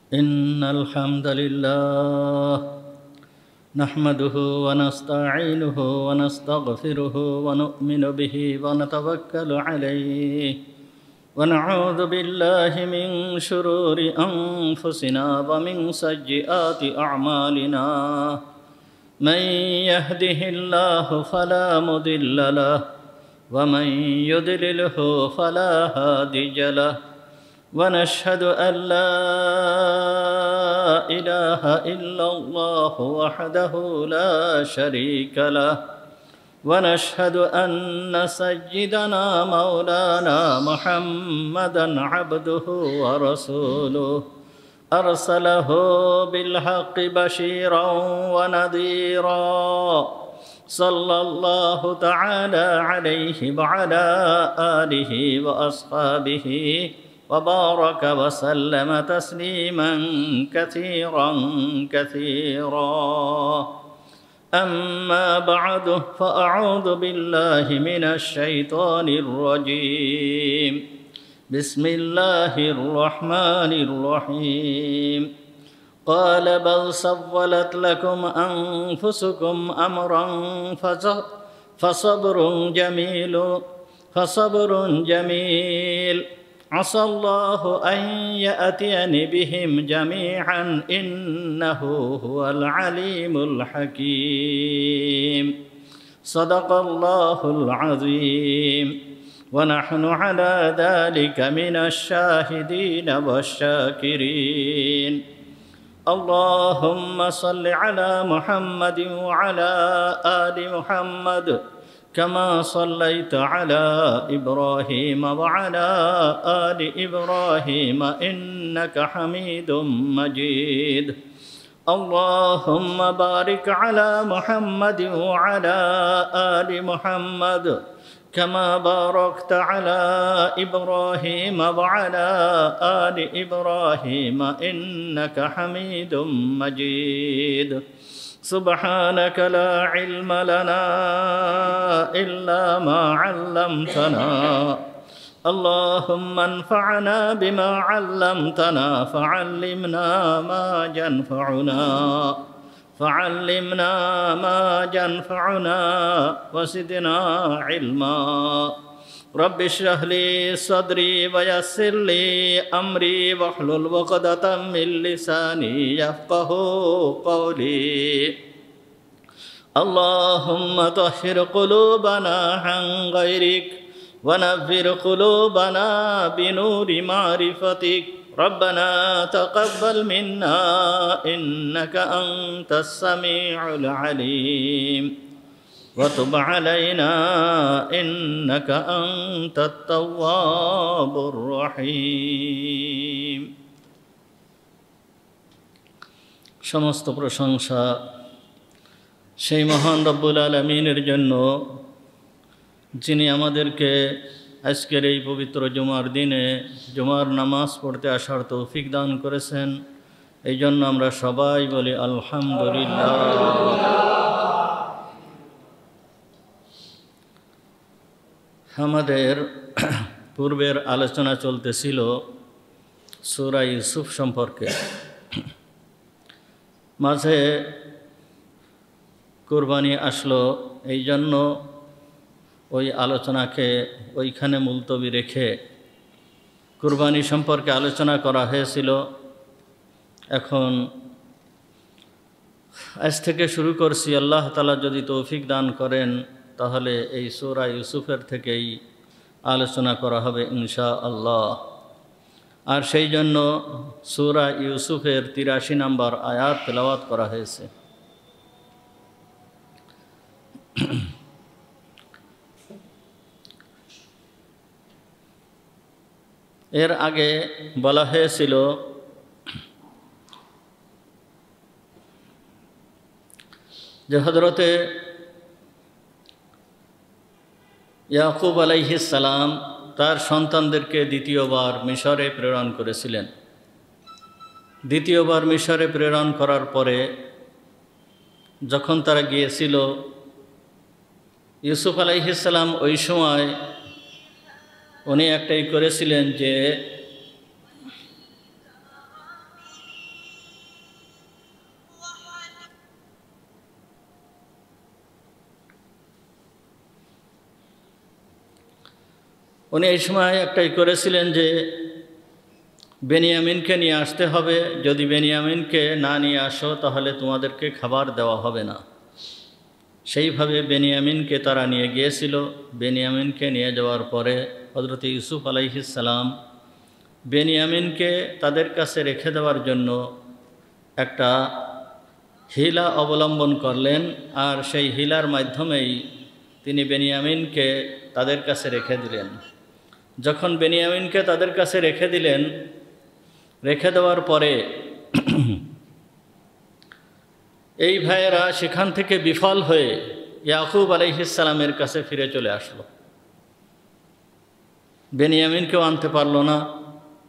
إن الحمد لله نحمده ونستعينه ونستغفره ونؤمن به ونتوكل عليه ونعوذ بالله من شرور أنفسنا ومن سيئات أعمالنا من يهده الله فلا مضل له ومن يضلله فلا هادي له ونشهد أن لا إله إلا الله وحده لا شريك له ونشهد أن سيدنا مولانا محمدًا عبده ورسوله أرسله بالحق بشيرا ونذيرا صلى الله تعالى عليه وعلى آله وأصحابه وبارك وسلم تسليما كثيرا أما بعد فأعوذ بالله من الشيطان الرجيم بسم الله الرحمن الرحيم قال بل سولت لكم أنفسكم أمرا فصبر جميل عسى الله أن يأتيني بهم جميعا إنه هو العليم الحكيم صدق الله العظيم ونحن على ذلك من الشاهدين والشاكرين اللهم صل على محمد وعلى آل محمد كما صليت على إبراهيم وعلى آل إبراهيم إنك حميد مجيد اللهم بارك على محمد وعلى آل محمد كما باركت على إبراهيم وعلى آل إبراهيم إنك حميد مجيد سبحانك لا علم لنا إلا ما علمتنا اللهم انفعنا بما علمتنا فعلمنا ما ينفعنا وزدنا علما رب اشرح لي صدري ويسر لي أمري واحلل عقدة من لساني يفقهوا قولي اللهم طهر قلوبنا عن غيرك ونفر قلوبنا بنور معرفتك ربنا تقبل منا إنك أنت السميع العليم وتب علينا إنك أنت التواب الرحيم সমস্ত প্রশংসা সেই মহান রব্বুল আলামিনের জন্য যিনি আমাদেরকে আজকের এই পবিত্র জুমার দিনে জুমার নামাজ পড়তে আসার তৌফিক দান করেছেন এই জন্য আমরা সবাই বলি আলহামদুলিল্লাহ। আমাদের পূর্বের আলোচনা চলতেছিল সূরা ইউসুফ সম্পর্কে। মাঝে কুরবানি আসলো, এই জন্য ওই আলোচনাকে ওইখানে মুলতবি রেখে কুরবানি সম্পর্কে আলোচনা করা হয়েছিল। এখন আজ থেকে শুরু করছি, আল্লাহ তাআলা যদি তৌফিক দান করেন তাহলে এই সূরা ইউসুফের থেকেই আলোচনা করা হবে ইনশাআল্লাহ। আর সেই জন্য সূরা ইউসুফের ৮৩ নম্বর আয়াত তেলাওয়াত করা হয়েছে। এর আগে বলা হয়েছিল যে হযরতে ইয়াকুব আলাইহিস সালাম তার সন্তানদেরকে দ্বিতীয়বার মিশরে প্রেরণ করেছিলেন। দ্বিতীয়বার মিশরে প্রেরণ করার পরে যখন তারা গিয়েছিল, ইউসুফ আলাইহিস সালাম ওই সময় উনি একটাই করেছিলেন যে উনি এই সময় একটাই করেছিলেন যে বেনিয়ামিনকে নিয়ে আসতে হবে, যদি বেনিয়ামিনকে না নিয়ে আসো তাহলে তোমাদেরকে খাবার দেওয়া হবে না। সেইভাবে বেনিয়ামিনকে তারা নিয়ে গিয়েছিল। বেনিয়ামিনকে নিয়ে যাওয়ার পরে হযরত ইউসুফ আলাইহিস সালাম বেনিয়ামিনকে তাদের কাছে রেখে দেওয়ার জন্য একটা হিলা অবলম্বন করলেন, আর সেই হিলার মাধ্যমেই তিনি বেনিয়ামিনকে তাদের কাছে রেখে দিলেন। যখন বেনিয়ামিনকে তাদের কাছে রেখে দিলেন, রেখে দেওয়ার পরে এই ভাইয়েরা সেখান থেকে বিফল হয়ে ইয়াকুব আলাইহিস সালামের কাছে ফিরে চলে আসলো। বেনিয়ামিনকেও আনতে পারলো না,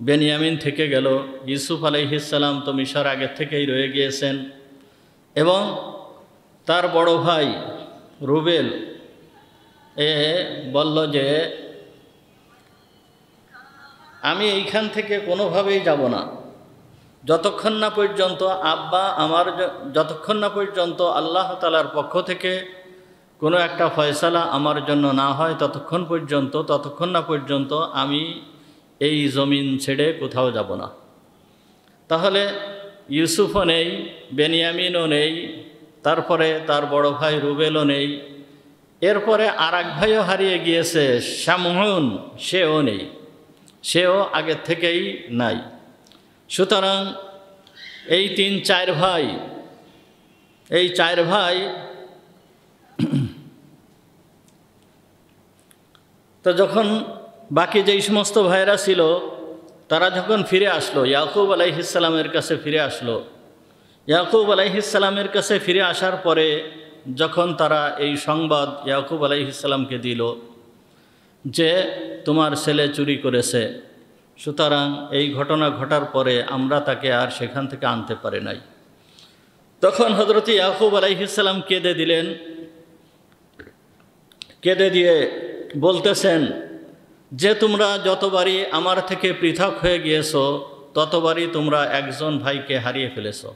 বেনিয়ামিন থেকে গেল। ইউসুফ আলাইহিস সালাম তো মিশর আগের থেকেই রয়ে গিয়েছেন, এবং তার বড় ভাই রুবেল বলল যে আমি এইখান থেকে কোনোভাবেই যাব না, যতক্ষণ না পর্যন্ত যতক্ষণ না পর্যন্ত আল্লাহ তাআলার পক্ষ থেকে কোনো একটা ফয়সালা আমার জন্য না হয় ততক্ষণ না পর্যন্ত আমি এই জমিন ছেড়ে কোথাও যাব না। তাহলে ইউসুফও নেই, বেনিয়ামিনও নেই, তারপরে তার বড় ভাই রুবেলও নেই, এরপরে আর এক ভাইও হারিয়ে গিয়েছে, শামউন, সেও নেই, সেও আগের থেকেই নাই। সুতরাং এই চার ভাই তো যখন বাকি যেই সমস্ত ভাইরা ছিল তারা যখন ফিরে আসলো, ইয়াকুব আলাইহিস সালামের কাছে ফিরে আসলো, ইয়াকুব আলাইহিস সালামের কাছে ফিরে আসার পরে যখন তারা এই সংবাদ ইয়াকুব আলাইহিস সালামকে দিল যে তোমার ছেলে চুরি করেছে, সুতরাং এই ঘটনা ঘটার পরে আমরা তাকে আর সেখান থেকে আনতে পারি নাই। তখন হযরত ইয়াকুব আলাইহিস সালাম কেঁদে দিলেন, কেঁদে দিয়ে বলতেছেন যে তোমরা যতবারই আমার থেকে পৃথক হয়ে গিয়েছো ততবারই তোমরা একজন ভাইকে হারিয়ে ফেলেছো।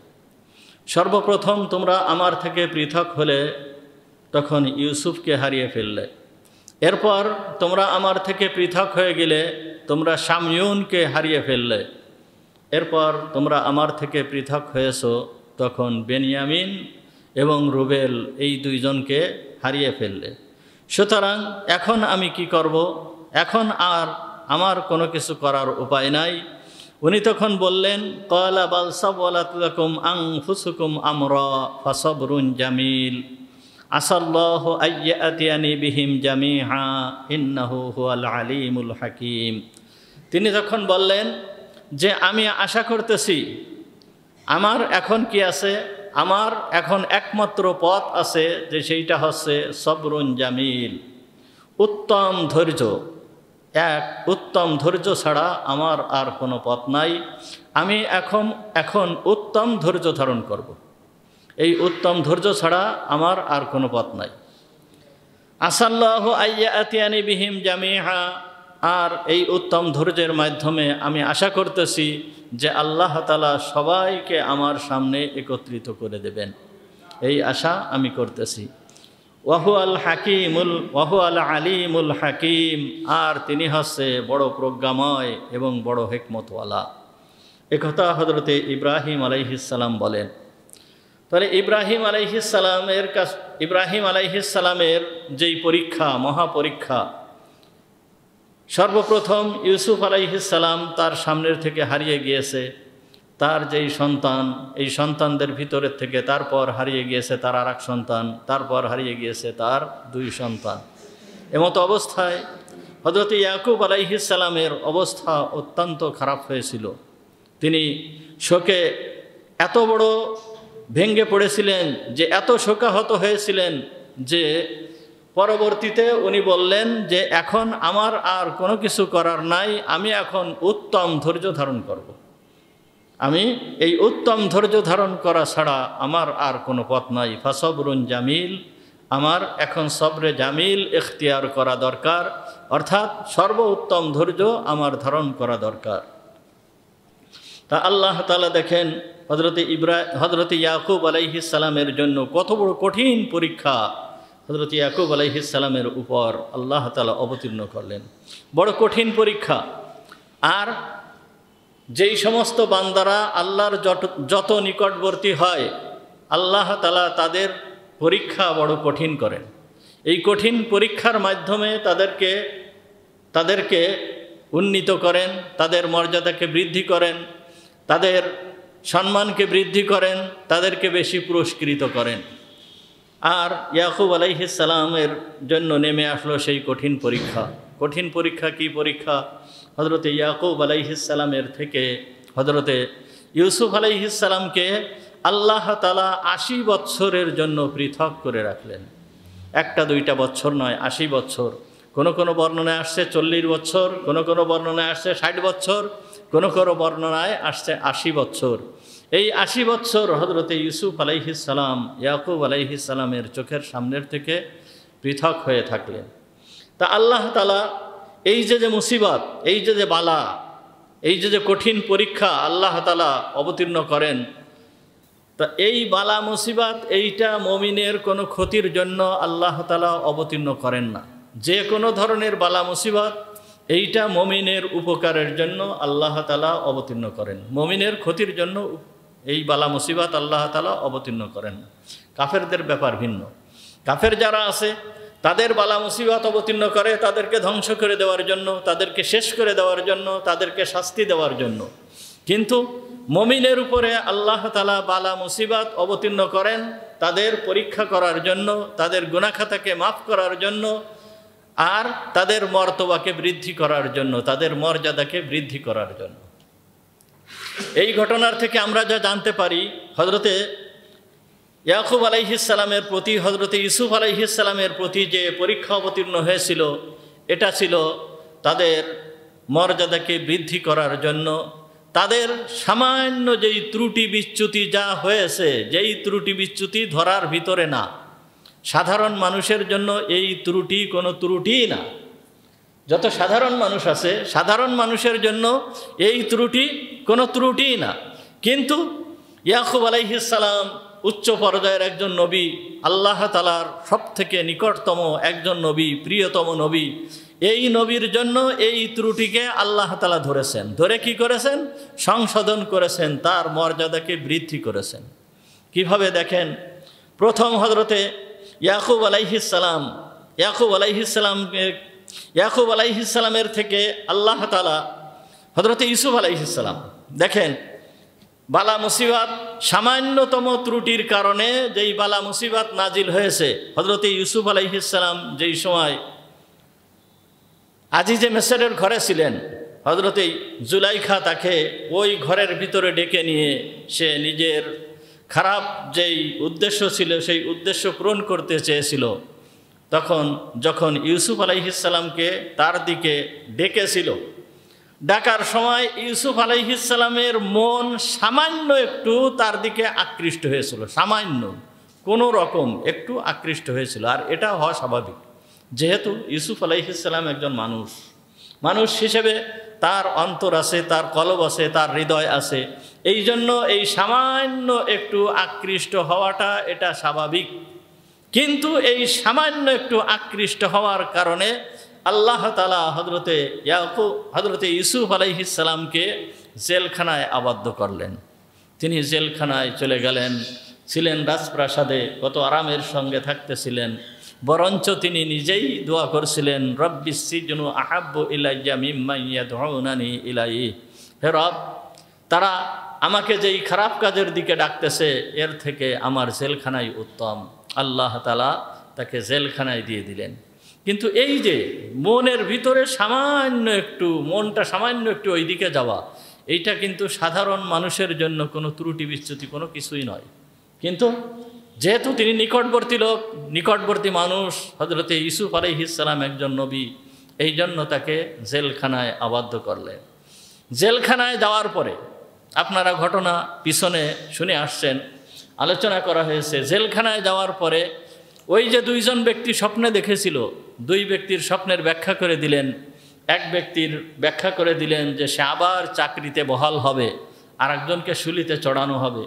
সর্বপ্রথম তোমরা আমার থেকে পৃথক হলে তখন ইউসুফকে হারিয়ে ফেললে, এরপর তোমরা আমার থেকে পৃথক হয়ে গেলে তোমরা শামউনকে হারিয়ে ফেললে, এরপর তোমরা আমার থেকে পৃথক হয়েছো তখন বেনিয়ামিন এবং রুবেল এই দুইজনকে হারিয়ে ফেললে। সুতরাং এখন আমি কি করব? এখন আর আমার কোনো কিছু করার উপায় নাই। উনি তখন বললেন, ক্বালা বাল সাওয়ালাত লাকুম আনফুসুকুম আমরা ফাসাবরুন জামিল আসাল্লাহু আইয়াতিয়ানি বিহিম জামিআ ইন্নাহু হুয়াল আলিমুল হাকিম। তিনি তখন বললেন যে আমি আশা করতেছি আমার এখন কি আছে, আমার এখন একমাত্র পথ আছে, যে সেইটা হচ্ছে সবরুন জামিল, উত্তম ধৈর্য। উত্তম ধৈর্য ছাড়া আমার আর কোনো পথ নাই। আমি এখন উত্তম ধৈর্য ধারণ করব। এই উত্তম ধৈর্য ছাড়া আমার আর কোনো পথ নাই। আসাল্লাহু আইয়াতিয়ানি বিহিম জামিআ, আর এই উত্তম ধৈর্যের মাধ্যমে আমি আশা করতেছি যে আল্লাহ তাআলা সবাইকে আমার সামনে একত্রিত করে দেবেন, এই আশা আমি করতেছি। ওয়াহুয়াল আলিমুল হাকিম, আর তিনি হচ্ছে বড় প্রজ্ঞাময় এবং বড় হিকমতওয়ালা। একথা হযরতে ইব্রাহিম আলাইহিস সালাম বলেন। তাহলে ইব্রাহিম আলাইহিস সালামের যেই পরীক্ষা, মহাপরীক্ষা, সর্বপ্রথম ইউসুফ আলাইহিস সালাম তার সামনের থেকে হারিয়ে গিয়েছে তার যেই সন্তান, এই সন্তানদের ভিতরের থেকে তারপর হারিয়ে গিয়েছে তার আর এক সন্তান, তারপর হারিয়ে গিয়েছে তার দুই সন্তান। এমতো অবস্থায় হযরত ইয়াকুব আলাইহিস সালামের অবস্থা অত্যন্ত খারাপ হয়েছিল। তিনি শোকে এত বড় ভেঙে পড়েছিলেন, যে এত শোকাহত হয়েছিলেন যে পরবর্তীতে উনি বললেন যে এখন আমার আর কোনো কিছু করার নাই, আমি এখন উত্তম ধৈর্য ধারণ করব। আমি এই উত্তম ধৈর্য ধারণ করা ছাড়া আমার আর কোনো পথ নাই। ফাসবরুন জামিল, আমার এখন সবরে জামিল ইখতিয়ার করা দরকার, অর্থাৎ সর্বোত্তম ধৈর্য আমার ধারণ করা দরকার। তা আল্লাহ তাআলা দেখেন হযরত ইয়াকুব আলাইহিস সালামের জন্য কত বড় কঠিন পরীক্ষা হযরত ইয়াকুব আলাইহিস সালামের উপর আল্লাহ তাআলা অবতীর্ণ করলেন। বড় কঠিন পরীক্ষা। আর যেই সমস্ত বান্দারা আল্লাহর যত নিকটবর্তী হয় আল্লাহ তাআলা তাদের পরীক্ষা বড় কঠিন করেন। এই কঠিন পরীক্ষার মাধ্যমে তাদেরকে উন্নীত করেন, তাদের মর্যাদাকে বৃদ্ধি করেন, তাদের সম্মানকে বৃদ্ধি করেন, তাদেরকে বেশি পুরস্কৃত করেন। আর ইয়াকুব আলাইহিস সালামের জন্য নেমে আসলো সেই কঠিন পরীক্ষা। কঠিন পরীক্ষা কি পরীক্ষা? হযরতে ইয়াকুব আলাইহিস সালামের থেকে হযরতে ইউসুফ আলাইহিস সালামকে আল্লাহ তাআলা 80 বছরের জন্য পৃথক করে রাখলেন। একটা দুইটা বছর নয়, 80 বছর। কোনো কোনো বর্ণনায় আসছে 40 বছর, কোনো কোনো বর্ণনায় আসছে 60 বছর, কোনো কোনো বর্ণনায় আসছে 80 বছর। এই 80 বছর হযরতে ইউসুফ আলাইহিস সালাম ইয়াকুব আলাইহিস সালামের চোখের সামনের থেকে পৃথক হয়ে থাকলেন। তা আল্লাহ তাআলা এই যে মুসিবত, এই যে বালা, এই যে কঠিন পরীক্ষা আল্লাহ তাআলা অবতীর্ণ করেন, তা এই বালা মুসিবত এইটা মুমিনের কোনো ক্ষতির জন্য আল্লাহ তাআলা অবতীর্ণ করেন না। যে কোনো ধরনের বালা মুসিবত এইটা মুমিনের উপকারের জন্য আল্লাহ তাআলা অবতীর্ণ করেন। মুমিনের ক্ষতির জন্য এই বালা মুসিবত আল্লাহ তাআলা অবতীর্ণ করেন না। কাফেরদের ব্যাপার ভিন্ন। কাফের যারা আছে তাদের বালা মুসিবত অবতীর্ণ করে তাদেরকে ধ্বংস করে দেওয়ার জন্য, তাদেরকে শেষ করে দেওয়ার জন্য, তাদেরকে শাস্তি দেওয়ার জন্য। কিন্তু মুমিনের উপরে আল্লাহ তাআলা বালা মুসিবত অবতীর্ণ করেন তাদের পরীক্ষা করার জন্য, তাদের গুনাহ খাতাকে মাফ করার জন্য, আর তাদের মর্তবাকে বৃদ্ধি করার জন্য, তাদের মর্যাদাকে বৃদ্ধি করার জন্য। এই ঘটনার থেকে আমরা যা জানতে পারি, হযরতে ইয়াকুব আলাইহিস সালামের প্রতি, হযরতে ইউসুফ আলাইহিস সালামের প্রতি যে পরীক্ষা অবতীর্ণ হয়েছিল, এটা ছিল তাদের মর্যাদাকে বৃদ্ধি করার জন্য। তাদের সামান্য যেই ত্রুটি বিচ্যুতি যা হয়েছে, যেই ত্রুটি বিচ্যুতি ধরার ভিতরে না, সাধারণ মানুষের জন্য এই ত্রুটি কোনো ত্রুটিই না। যত সাধারণ মানুষ আছে সাধারণ মানুষের জন্য এই ত্রুটি কোনো ত্রুটিই না। কিন্তু ইয়াকুব আলাইহিস সালাম উচ্চ পর্যায়ের একজন নবী, আল্লাহ তাআলার সবথেকে নিকটতম একজন নবী, প্রিয়তম নবী। এই নবীর জন্য এই ত্রুটিকে আল্লাহ তাআলা ধরেছেন, ধরে কি করেছেন? সংশোধন করেছেন, তার মর্যাদাকে বৃদ্ধি করেছেন। কিভাবে দেখেন, প্রথম হযরতে ইয়াকুব আলাইহিস সালামের থেকে আল্লাহ তাআলা হযরতে ইউসুফ আলাইহিস সালাম, দেখেন বালা মুসিবত সামান্যতম ত্রুটির কারণে যেই বালা মুসিবত নাজিল হয়েছে, হযরতে ইউসুফ আলাইহিস সালাম যেই সময় আজিজে মিসরের ঘরে ছিলেন, হযরতে জুলাইখা তাকে ওই ঘরের ভিতরে ডেকে নিয়ে সে নিজের খারাপ যেই উদ্দেশ্য ছিল সেই উদ্দেশ্য পূরণ করতে চেয়েছিল। তখন যখন ইউসুফ আলাইহিস সালামকে তার দিকে ডেকেছিল, ডাকার সময় ইউসুফ আলাইহিস সালামের মন সামান্য একটু তার দিকে আকৃষ্ট হয়েছিল, সামান্য কোনো রকম একটু আকৃষ্ট হয়েছিল। আর এটা হওয়া স্বাভাবিক, যেহেতু ইউসুফ আলাইহিস সালাম একজন মানুষ হিসেবে তার অন্তর আছে, তার কলব আছে, তার হৃদয় আছে। এই জন্য এই সামান্য একটু আকৃষ্ট হওয়াটা এটা স্বাভাবিক। কিন্তু এই সামান্য একটু আকৃষ্ট হওয়ার কারণে আল্লাহ তাআলা হযরতে ইউসুফ আলাইহিস সালামকে জেলখানায় আবদ্ধ করলেন। তিনি জেলখানায় চলে গেলেন, ছিলেন রাজপ্রাসাদে, কত আরামের সঙ্গে থাকতেছিলেন। বরঞ্চ তিনি নিজেই দোয়া করছিলেন, রব্বিস সিজনু আহাব্বু ইলাইয়া মিম্মা ইয়াদউনানি ইলাইহি। হে রব, তারা আমাকে যেই খারাপ কাজের দিকে ডাকতেছে এর থেকে আমার জেলখানাই উত্তম। আল্লাহ তাআলা তাকে জেলখানায় দিয়ে দিলেন। কিন্তু এই যে মনের ভিতরে মনটা সামান্য একটু ওই দিকে যাওয়া, এইটা কিন্তু সাধারণ মানুষের জন্য কোনো ত্রুটি বিচ্যুতি কোনো কিছুই নয়। কিন্তু যেহেতু তিনি নিকটবর্তী মানুষ, হযরতে ইউসুফ আলাইহিস সালাম একজন নবী, এই জন্য তাকে জেলখানায় আবদ্ধ করলেন। জেলখানায় যাওয়ার পরে আপনারা ঘটনা পিছনে শুনে আসছেন, আলোচনা করা হয়েছে। জেলখানায় যাওয়ার পরে ওই যে দুইজন ব্যক্তি স্বপ্নে দেখেছিল, দুই ব্যক্তির স্বপ্নের ব্যাখ্যা করে দিলেন। এক ব্যক্তির ব্যাখ্যা করে দিলেন যে সে আবার চাকরিতে বহাল হবে, আরেকজনকে শুলিতে চড়ানো হবে।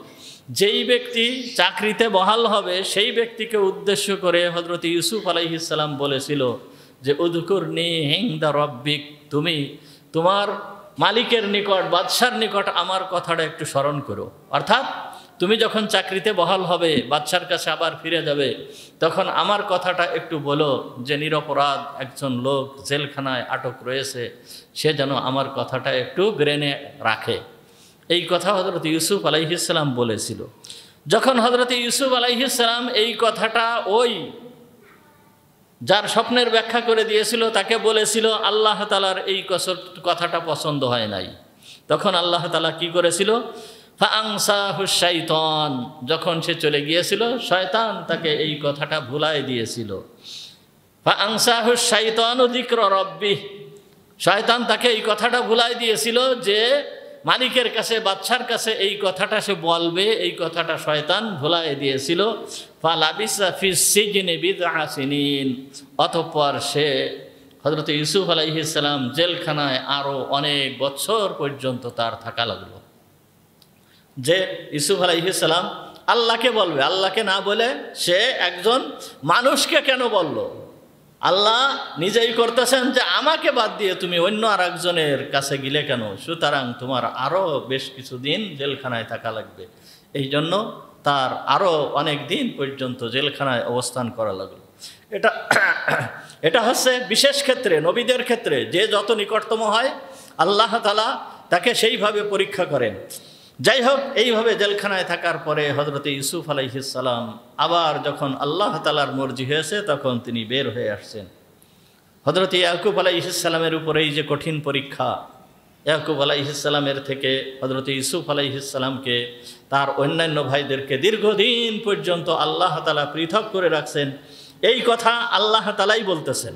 যেই ব্যক্তি চাকরিতে বহাল হবে সেই ব্যক্তিকে উদ্দেশ্য করে হযরত ইউসুফ আলাইহিস সালাম বলেছিল যে উযকুরনি ইনদা রাব্বিক, তুমি তোমার মালিকের নিকট, বাদশার নিকট আমার কথাটা একটু স্মরণ করো। অর্থাৎ তুমি যখন চাকরিতে বহাল হবে, বাদশার কাছে আবার ফিরে যাবে, তখন আমার কথাটা একটু বলো যে নিরপরাধ একজন লোক জেলখানায় আটক রয়েছে, সে যেন আমার কথাটা একটু ব্রেনে রাখে। এই কথা হযরত ইউসুফ আলাইহিস সালাম বলেছিল। যখন হযরত ইউসুফ আলাইহিস সালাম এই কথাটা ওই যার স্বপ্নের ব্যাখ্যা করে দিয়েছিল তাকে বলেছিল, আল্লাহ তাআলার এই কথাটা পছন্দ হয় নাই। তখন আল্লাহ তাআলা কি করেছিল? ফাআনসাহুশ শাইতান, যখন সে চলে গিয়েছিল শয়তান তাকে এই কথাটা ভুলাই দিয়েছিল। ফাআনসাহুশ শাইতানু যিকরা রাব্বিহ, শয়তান তাকে এই কথাটা ভুলাই দিয়েছিল যে মালিকের কাছে, বাদশার কাছে এই কথাটা সে বলবে, এই কথাটা শয়তান ভুলাই দিয়েছিল। ফালাবিসা ফিস সিজনি বিদআ সিনিন, অতঃপর সে হযরত ইউসুফ আলাইহিস সালাম জেলখানায় আরও অনেক বছর পর্যন্ত তার থাকা লাগলো। যে ইউসুফ আলাইহিস সালাম আল্লাহকে বলবে, আল্লাহকে না বলে সে একজন মানুষকে কেন বলল? আল্লাহ নিজেই করতেছেন যে আমাকে বাদ দিয়ে তুমি অন্য আর একজনের কাছে গেলে কেন? সুতরাং তোমার আরও বেশ কিছুদিন জেলখানায় থাকা লাগবে। এই জন্য তার আরও অনেক দিন পর্যন্ত জেলখানায় অবস্থান করা লাগলো। এটা হচ্ছে বিশেষ ক্ষেত্রে, নবীদের ক্ষেত্রে যে যত নিকটতম হয় আল্লাহ তাআলা তাকে সেইভাবে পরীক্ষা করেন। যাই হোক, এইভাবে জেলখানায় থাকার পরে হযরত ইউসুফ আলাইহিস সালাম আবার যখন আল্লাহ তাআলার মর্জি হয়েছে তখন তিনি বের হয়ে আসছেন। হযরত ইয়াকুব আলাইহিস সালামের উপরে এই যে কঠিন পরীক্ষা, ইয়াকুব আলাইহিস সালামের থেকে হযরত ইউসুফ আলাইহিস সালামকে তার অন্যান্য ভাইদেরকে দীর্ঘদিন পর্যন্ত আল্লাহ তাআলা পৃথক করে রাখছেন। এই কথা আল্লাহ তাআলাই বলতেছেন,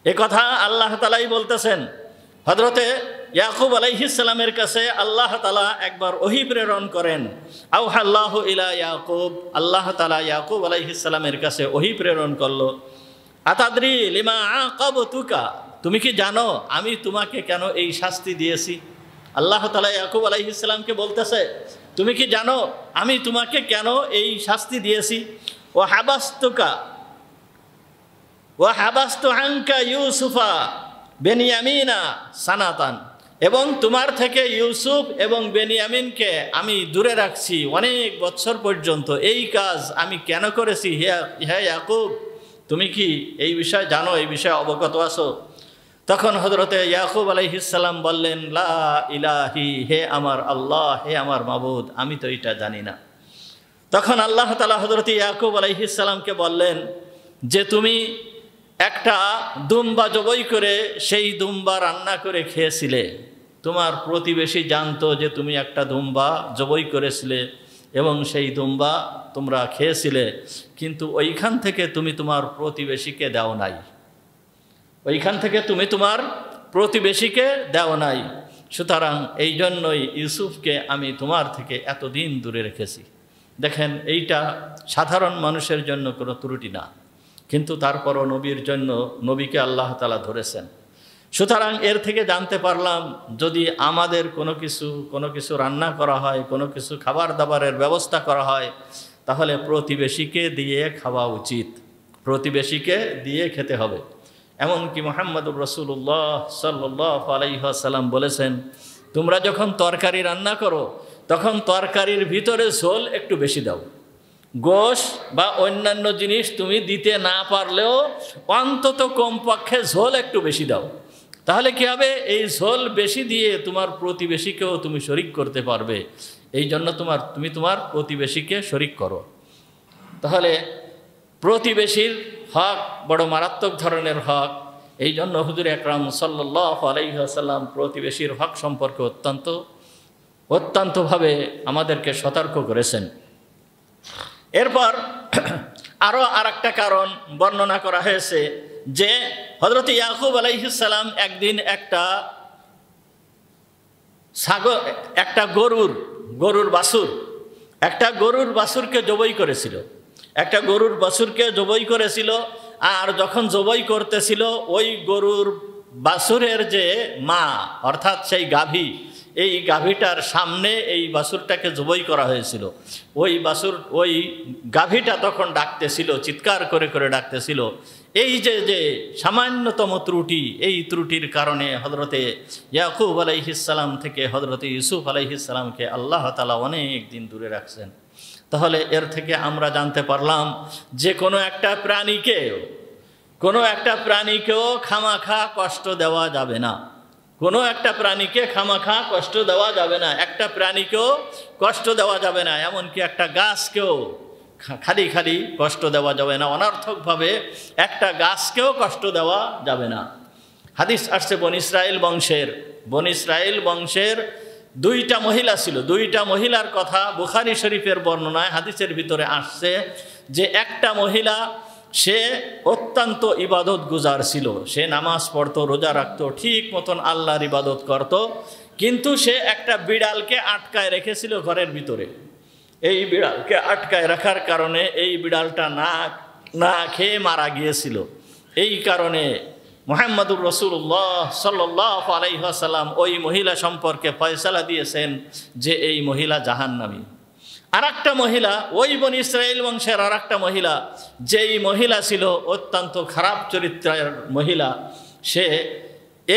এ কথা আল্লাহ তাআলাই বলতেছেন। হযরতে ইয়াকুব আলাইহিস সালামের কাছে আল্লাহ তাআলা একবার ওহী প্রেরণ করেন। আওহাল্লাহু ইলা ইয়াকুব, আল্লাহ তাআলা ইয়াকুব আলাইহিস সালামের কাছে ওহী প্রেরণ করলো। আতাদরি লিমা আকাবতুকা, তুমি কি জানো আমি তোমাকে কেন এই শাস্তি দিয়েছি? আল্লাহ তাআলা ইয়াকুব আলাইহিস সালামকে বলতেছে, তুমি কি জানো আমি তোমাকে কেন এই শাস্তি দিয়েছি? ওয়া হাবাস্তু আনকা ইউসুফা বেনিয়ামিনা সানাতান, এবং তোমার থেকে ইউসুফ এবং বেনিয়ামিনকে আমি দূরে রাখছি অনেক বছর পর্যন্ত। এই কাজ আমি কেন করেছি হে ইয়াকুব, তুমি কি এই বিষয়ে জানো, এই বিষয়ে অবগত আছো? তখন হযরতে ইয়াকুব আলাইহিস সালাম বললেন, লা ইলাহি, হে আমার আল্লাহ, হে আমার মাবুদ, আমি তো এটা জানি না। তখন আল্লাহ তাআলা হযরতে ইয়াকুব আলাইহিস সালামকে বললেন যে তুমি একটা দুম্বা জবাই করে সেই দুম্বা রান্না করে খেয়েছিলে। তোমার প্রতিবেশী জানতো যে তুমি একটা দুম্বা জবাই করেছিলে এবং সেই দুম্বা তোমরা খেয়েছিলে, কিন্তু ওইখান থেকে তুমি তোমার প্রতিবেশীকে দাও নাই, ওইখান থেকে তুমি তোমার প্রতিবেশীকে দাও নাই। সুতরাং এই জন্যই ইউসুফকে আমি তোমার থেকে এতদিন দূরে রেখেছি। দেখেন, এইটা সাধারণ মানুষের জন্য কোনো ত্রুটি না, কিন্তু তারপরও নবীর জন্য নবীকে আল্লাহ তাআলা ধরেছেন। সুতরাং এর থেকে জানতে পারলাম, যদি আমাদের কোনো কিছু রান্না করা হয়, কোনো কিছু খাবার দাবারের ব্যবস্থা করা হয়, তাহলে প্রতিবেশীকে দিয়ে খাওয়া উচিত, প্রতিবেশীকে দিয়ে খেতে হবে। এমনকি মুহাম্মদুর রাসূলুল্লাহ সাল্লাল্লাহু আলাইহি ওয়াসাল্লাম বলেছেন, তোমরা যখন তরকারি রান্না করো তখন তরকারির ভিতরে ঝোল একটু বেশি দাও। গোশ বা অন্যান্য জিনিস তুমি দিতে না পারলেও অন্তত কমপক্ষে ঝোল একটু বেশি দাও। তাহলে কি হবে? এই ঝোল বেশি দিয়ে তোমার প্রতিবেশীকেও তুমি শরিক করতে পারবে। এই জন্য তুমি তোমার প্রতিবেশীকে শরিক করো। তাহলে প্রতিবেশীর হক বড় মারাত্মক ধরনের হক। এই জন্য হুজুর আকরাম সাল্লাল্লাহু আলাইহি ওয়াসাল্লাম প্রতিবেশীর হক সম্পর্কে অত্যন্তভাবে আমাদেরকে সতর্ক করেছেন। এরপর আরও আরেকটা কারণ বর্ণনা করা হয়েছে যে হযরত ইয়াকুব আলাইহিস সালাম একদিন একটা গরুর বাছুরকে জবাই করেছিল, একটা গরুর বাছুরকে জবাই করেছিল। আর যখন জবাই করতেছিল, ওই গরুর বাছুরের যে মা অর্থাৎ সেই গাভী, এই গাভীটার সামনে এই বাছুরটাকে জবাই করা হয়েছিল। ওই গাভীটা তখন ডাকতেছিল, চিৎকার করে করে ডাকতেছিল। এই যে সামান্যতম ত্রুটি, এই ত্রুটির কারণে হযরতে ইয়াকুব আলাইহিস সালাম থেকে হযরতে ইউসুফ আলাইহিস সালামকে আল্লাহ তাআলা অনেক দিন দূরে রাখছেন। তাহলে এর থেকে আমরা জানতে পারলাম যে কোনো একটা প্রাণীকেও খামাখা কষ্ট দেওয়া যাবে না। কোনো একটা প্রাণীকে খামাখা কষ্ট দেওয়া যাবে না, একটা প্রাণীকেও কষ্ট দেওয়া যাবে না, এমনকি একটা গাছকেও খালি কষ্ট দেওয়া যাবে না, অনর্থকভাবে একটা গাছকেও কষ্ট দেওয়া যাবে না। হাদিস আসছে বনী ইসরাইল বংশের 2টা মহিলা ছিল। 2টা মহিলার কথা বুখারী শরীফের বর্ণনায় হাদিসের ভিতরে আসছে যে একটা মহিলা সে অত্যন্ত ইবাদত গুজার ছিল, সে নামাজ পড়তো, রোজা রাখতো, ঠিক মতন আল্লাহর ইবাদত করত, কিন্তু সে একটা বিড়ালকে আটকায় রেখেছিল ঘরের ভিতরে। এই বিড়ালকে আটকায় রাখার কারণে এই বিড়ালটা না খেয়ে মারা গিয়েছিল। এই কারণে মুহাম্মদুর রাসূলুল্লাহ সাল্লাল্লাহু আলাইহি ওয়াসাল্লাম ওই মহিলা সম্পর্কে ফয়সালা দিয়েছেন যে এই মহিলা জাহান্নামী। আরেকটা মহিলা, ওই বনী ইসরাইল বংশের আরেকটা মহিলা, যেই মহিলা ছিল অত্যন্ত খারাপ চরিত্রের মহিলা,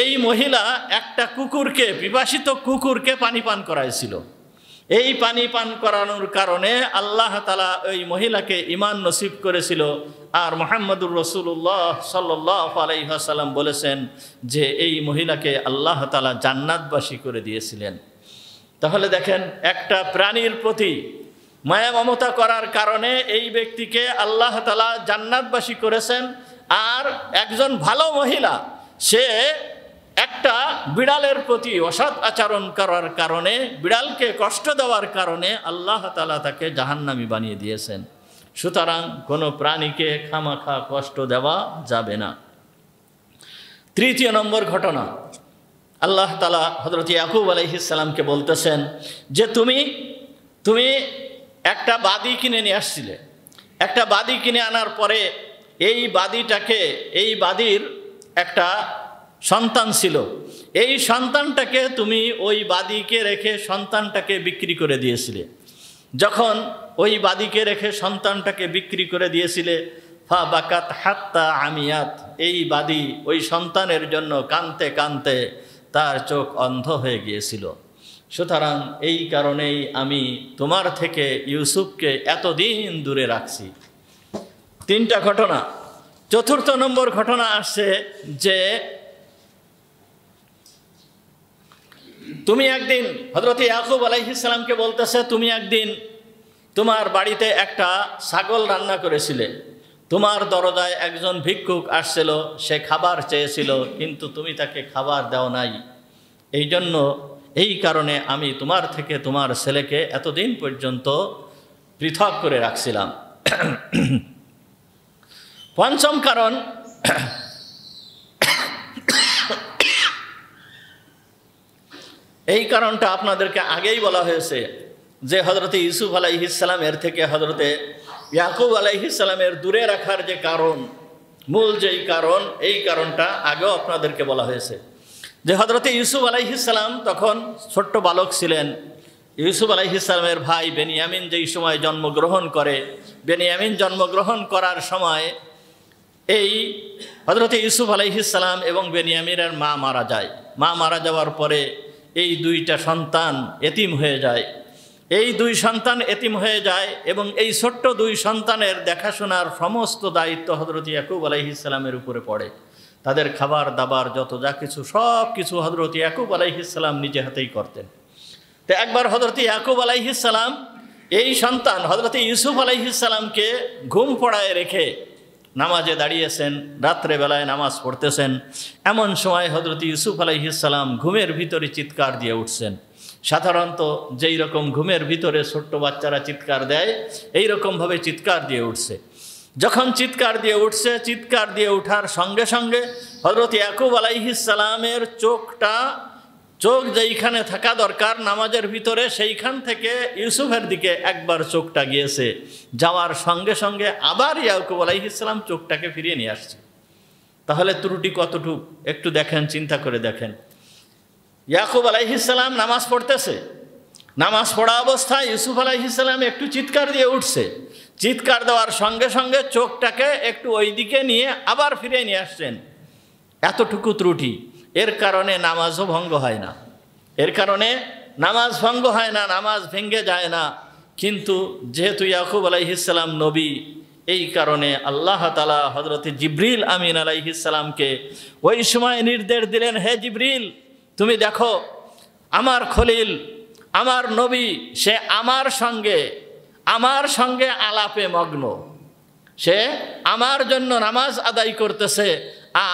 এই মহিলা একটা পিপাসিত কুকুরকে পানি পান করাইছিল। এই পানি পান করানোর কারণে আল্লাহ তাআলা ওই মহিলাকে ঈমান নসিব করেছিল। আর মুহাম্মদুর রাসূলুল্লাহ সাল্লাল্লাহু আলাইহি ওয়াসাল্লাম বলেছেন যে এই মহিলাকে আল্লাহ তাআলা জান্নাতবাসী করে দিয়েছিলেন। তাহলে দেখেন, একটা প্রাণীর প্রতি মায়া মমতা করার কারণে এই ব্যক্তিকে আল্লাহ তাআলা জান্নাতবাসী করেছেন। আর একজন ভালো মহিলা, সে একটা বিড়ালের প্রতি অসৎ আচরণ করার কারণে, বিড়ালকে কষ্ট দেওয়ার কারণে আল্লাহ তাআলা তাকে জাহান্নামী বানিয়ে দিয়েছেন। সুতরাং কোনো প্রাণীকে খামাখা কষ্ট দেওয়া যাবে না। 3য় নম্বর ঘটনা, আল্লাহ তাআলা হযরত ইয়াকুব আলাইহিস সালামকে বলতেছেন যে তুমি একটা বাদী কিনে নিয়ে আসছিলে। একটা বাদী কিনে আনার পরে এই বাদীর একটা সন্তান ছিল। এই সন্তানটাকে তুমি ওই বাদীকে রেখে সন্তানটাকে বিক্রি করে দিয়েছিলে। যখন ওই বাদীকে রেখে সন্তানটাকে বিক্রি করে দিয়েছিলে, ফা বাকাত হাত্তা আমিয়াত, এই বাদী ওই সন্তানের জন্য কাঁদতে কাঁদতে তার চোখ অন্ধ হয়ে গিয়েছিল। সুতরাং এই কারণেই আমি তোমার থেকে ইউসুফকে এতদিন দূরে রাখছি। 3টা ঘটনা। 4র্থ নম্বর ঘটনা আসছে যে তুমি একদিন, হযরত ইয়াকুব আলাইহিস সালামকে বলতেছে, তুমি একদিন তোমার বাড়িতে একটা ছাগল রান্না করেছিলে। তোমার দরজায় একজন ভিক্ষুক আসছিল, সে খাবার চেয়েছিল, কিন্তু তুমি তাকে খাবার দাও নাই। এই কারণে আমি তোমার থেকে তোমার ছেলেকে এতদিন পর্যন্ত পৃথক করে রাখছিলাম। 5ম কারণ, এই কারণটা আপনাদেরকে আগেই বলা হয়েছে যে হযরতে ইউসুফ আলাইহিস সালামের থেকে হযরতে ইয়াকুব আলাইহিস সালামের দূরে রাখার যে কারণ, মূল যেই কারণ, এই কারণটা আগেও আপনাদেরকে বলা হয়েছে যে হযরতে ইউসুফ আলাইহিস সালাম তখন ছোট্ট বালক ছিলেন। ইউসুফ আলাইহিস সালামের ভাই বেনিয়ামিন যেই সময় জন্মগ্রহণ করে, বেনিয়ামিন জন্মগ্রহণ করার সময় এই হযরতে ইউসুফ আলাইহিস সালাম এবং বেনিয়ামিনের মা মারা যায়। মা মারা যাওয়ার পরে এই 2টা সন্তান এতিম হয়ে যায়। এই 2 সন্তান এতিম হয়ে যায় এবং এই ছোট্ট 2 সন্তানের দেখাশোনার সমস্ত দায়িত্ব হযরত ইয়াকুব আলাইহিস সালামের উপরে পড়ে। তাদের খাবার দাবার যত যা কিছু সব কিছু হযরত ইয়াকুব আলাইহিস সালাম নিজে হাতেই করতেন। তো একবার হযরত ইয়াকুব আলাইহিস সালাম এই সন্তান হযরত ইউসুফ আলাইহিস সালামকে ঘুম পড়ায় রেখে নামাজে দাঁড়িয়েছেন, রাত্রে বেলায় নামাজ পড়তেছেন। এমন সময় হযরত ইউসুফ আলাইহিস সালাম ঘুমের ভিতরে চিৎকার দিয়ে উঠছেন। সাধারণত যেই রকম ঘুমের ভিতরে ছোট্ট বাচ্চারা চিৎকার দেয়, এই রকমভাবে চিৎকার দিয়ে উঠছে। যখন চিৎকার দিয়ে ওঠার সঙ্গে সঙ্গে হযরত ইয়াকুব আলাইহিস সালামের চোখ যেইখানে থাকা দরকার নামাজের ভিতরে, সেইখান থেকে ইউসুফের দিকে একবার চোখটা গিয়েছে। যাওয়ার সঙ্গে সঙ্গে আবার ইয়াকুব আলাইহিস সালাম চোখটাকে ফিরিয়ে নিয়ে আসছে। তাহলে ত্রুটি কতটুকু একটু দেখেন, চিন্তা করে দেখেন। ইয়াকুব আলাইহিস সালাম নামাজ পড়তেছে, নামাজ পড়া অবস্থায় ইউসুফ আলাইহিস সালাম একটু চিৎকার দিয়ে উঠছে, চিৎকার দেওয়ার সঙ্গে সঙ্গে চোখটাকে একটু ওই দিকে নিয়ে আবার ফিরে নিয়ে আসছেন। এতটুকু ত্রুটি, এর কারণে নামাজও ভঙ্গ হয় না, এর কারণে নামাজ ভঙ্গ হয় না, নামাজ ভেঙে যায় না। কিন্তু যেহেতু ইয়াকুব আলাইহিস সালাম নবী, এই কারণে আল্লাহ তাআলা হযরতে জিবরিল আমিন আলাইহিস সালামকে ওই সময় নির্দেশ দিলেন, হে জিবরিল, তুমি দেখো আমার খলিল, আমার নবী, সে আমার সঙ্গে আলাপে মগ্ন, সে আমার জন্য নামাজ আদায় করতেছে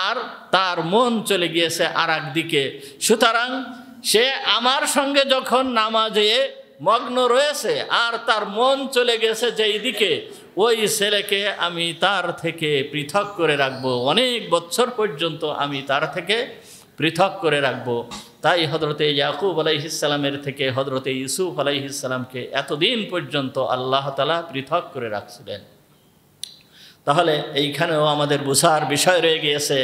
আর তার মন চলে গিয়েছে আর একদিকে। সুতরাং সে আমার সঙ্গে যখন নামাজে মগ্ন রয়েছে আর তার মন চলে গেছে যেই দিকে, ওই ছেলেকে আমি তার থেকে পৃথক করে রাখবো, অনেক বছর পর্যন্ত আমি তার থেকে পৃথক করে রাখবো। তাই হযরতে ইয়াকুব আলাইহিস সালামের থেকে হযরতে ইউসুফ আলাইহিস সালামকে এতদিন পর্যন্ত আল্লাহ তাআলা পৃথক করে রাখছিলেন। তাহলে এইখানেও আমাদের বোঝার বিষয় রয়ে গিয়েছে,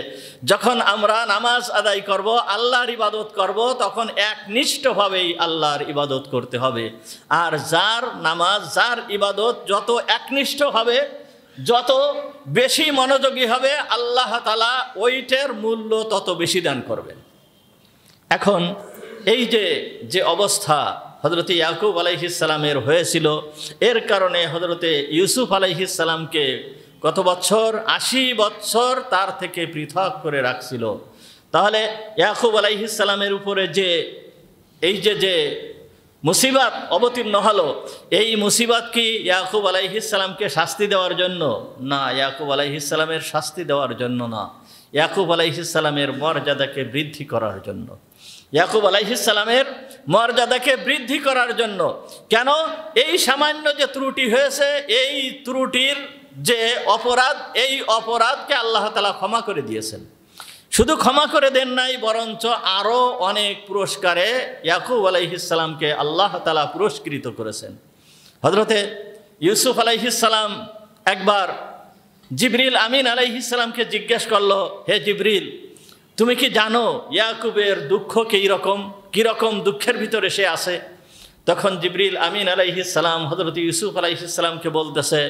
যখন আমরা নামাজ আদায় করব, আল্লাহর ইবাদত করব, তখন একনিষ্ঠভাবেই আল্লাহর ইবাদত করতে হবে। আর যার নামাজ, যার ইবাদত যত একনিষ্ঠ হবে, যত বেশি মনোযোগী হবে, আল্লাহ তাআলা ওইটার মূল্য তত বেশি দান করবেন। এখন এই যে অবস্থা হযরতে ইয়াকুব আলাইহিস সালামের হয়েছিল, এর কারণে হযরতে ইউসুফ আলাইহিস সালামকে কত বছর, 80 বছর তার থেকে পৃথক করে রাখছিল। তাহলে ইয়াকুব আলাইহিস সালামের উপরে এই যে মুসিবত অবতীর্ণ হলো, এই মুসিবত কি ইয়াকুব আলাইহিস সালামকে শাস্তি দেওয়ার জন্য? না, ইয়াকুব আলাইহিস সালামের শাস্তি দেওয়ার জন্য না, ইয়াকুব আলাইহিস সালামের মর্যাদাকে বৃদ্ধি করার জন্য। ইয়াকুব আলাইহিস সালামের মর্যাদাকে বৃদ্ধি করার জন্য। কেন? এই সামান্য যে ত্রুটি হয়েছে, এই ত্রুটির যে অপরাধ, এই অপরাধকে আল্লাহ তাআলা ক্ষমা করে দিয়েছেন। শুধু ক্ষমা করে দেন নাই, বরঞ্চ আরও অনেক পুরস্কারে ইয়াকুব আলাইহিস সালামকে আল্লাহ তাআলা পুরস্কৃত করেছেন। হযরতে ইউসুফ আলাইহিস সালাম একবার জিবরিল আমিন আলাইহিস সালামকে জিজ্ঞেস করলো, হে জিবরিল, তুমি কি জানো ইয়াকুবের দুঃখ কীরকম দুঃখের ভিতরে সে আছে? তখন জিবরিল আমিন আলাইহিস সালাম হযরত ইউসুফ আলাইহিস সালামকে বলতেছে,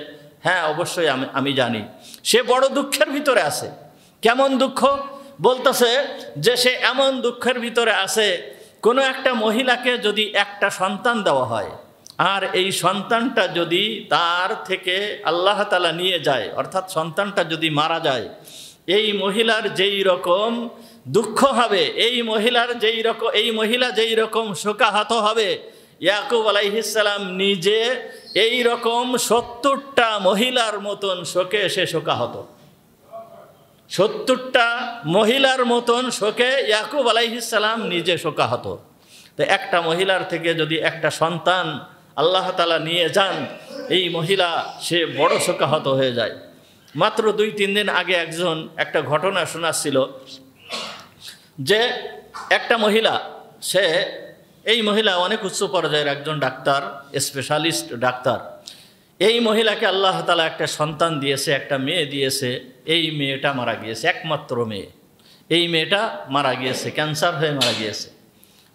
হ্যাঁ অবশ্যই আমি জানি, সে বড় দুঃখের ভিতরে আছে। কেমন দুঃখ? বলতেছে যে সে এমন দুঃখের ভিতরে আছে, কোনো একটা মহিলাকে যদি একটা সন্তান দেওয়া হয় আর এই সন্তানটা যদি তার থেকে আল্লাহ তাআলা নিয়ে যায়, অর্থাৎ সন্তানটা যদি মারা যায়, এই মহিলার যেই রকম দুঃখ হবে, এই মহিলা যেই রকম শোকাহত হবে, ইয়াকুব আলাইহিস সালাম নিজে এই রকম 70টা মহিলার মতন শোকে সে শোকাহত। 70টা মহিলার মতন শোকে ইয়াকুব আলাইহিস সালাম নিজে শোকাহত। তো একটা মহিলার থেকে যদি একটা সন্তান আল্লাহ তাআলা নিয়ে যান, এই মহিলা সে বড় শোকাহত হয়ে যায়। মাত্র 2-3 দিন আগে একটা ঘটনা শোনাচ্ছিল যে একটা মহিলা, এই মহিলা অনেক উচ্চ পর্যায়ের একজন ডাক্তার, স্পেশালিস্ট ডাক্তার। এই মহিলাকে আল্লাহ তাআলা একটা সন্তান দিয়েছে, একটা মেয়ে দিয়েছে। এই মেয়েটা মারা গিয়েছে, একমাত্র মেয়ে। এই মেয়েটা মারা গিয়েছে, ক্যান্সার হয়ে মারা গিয়েছে।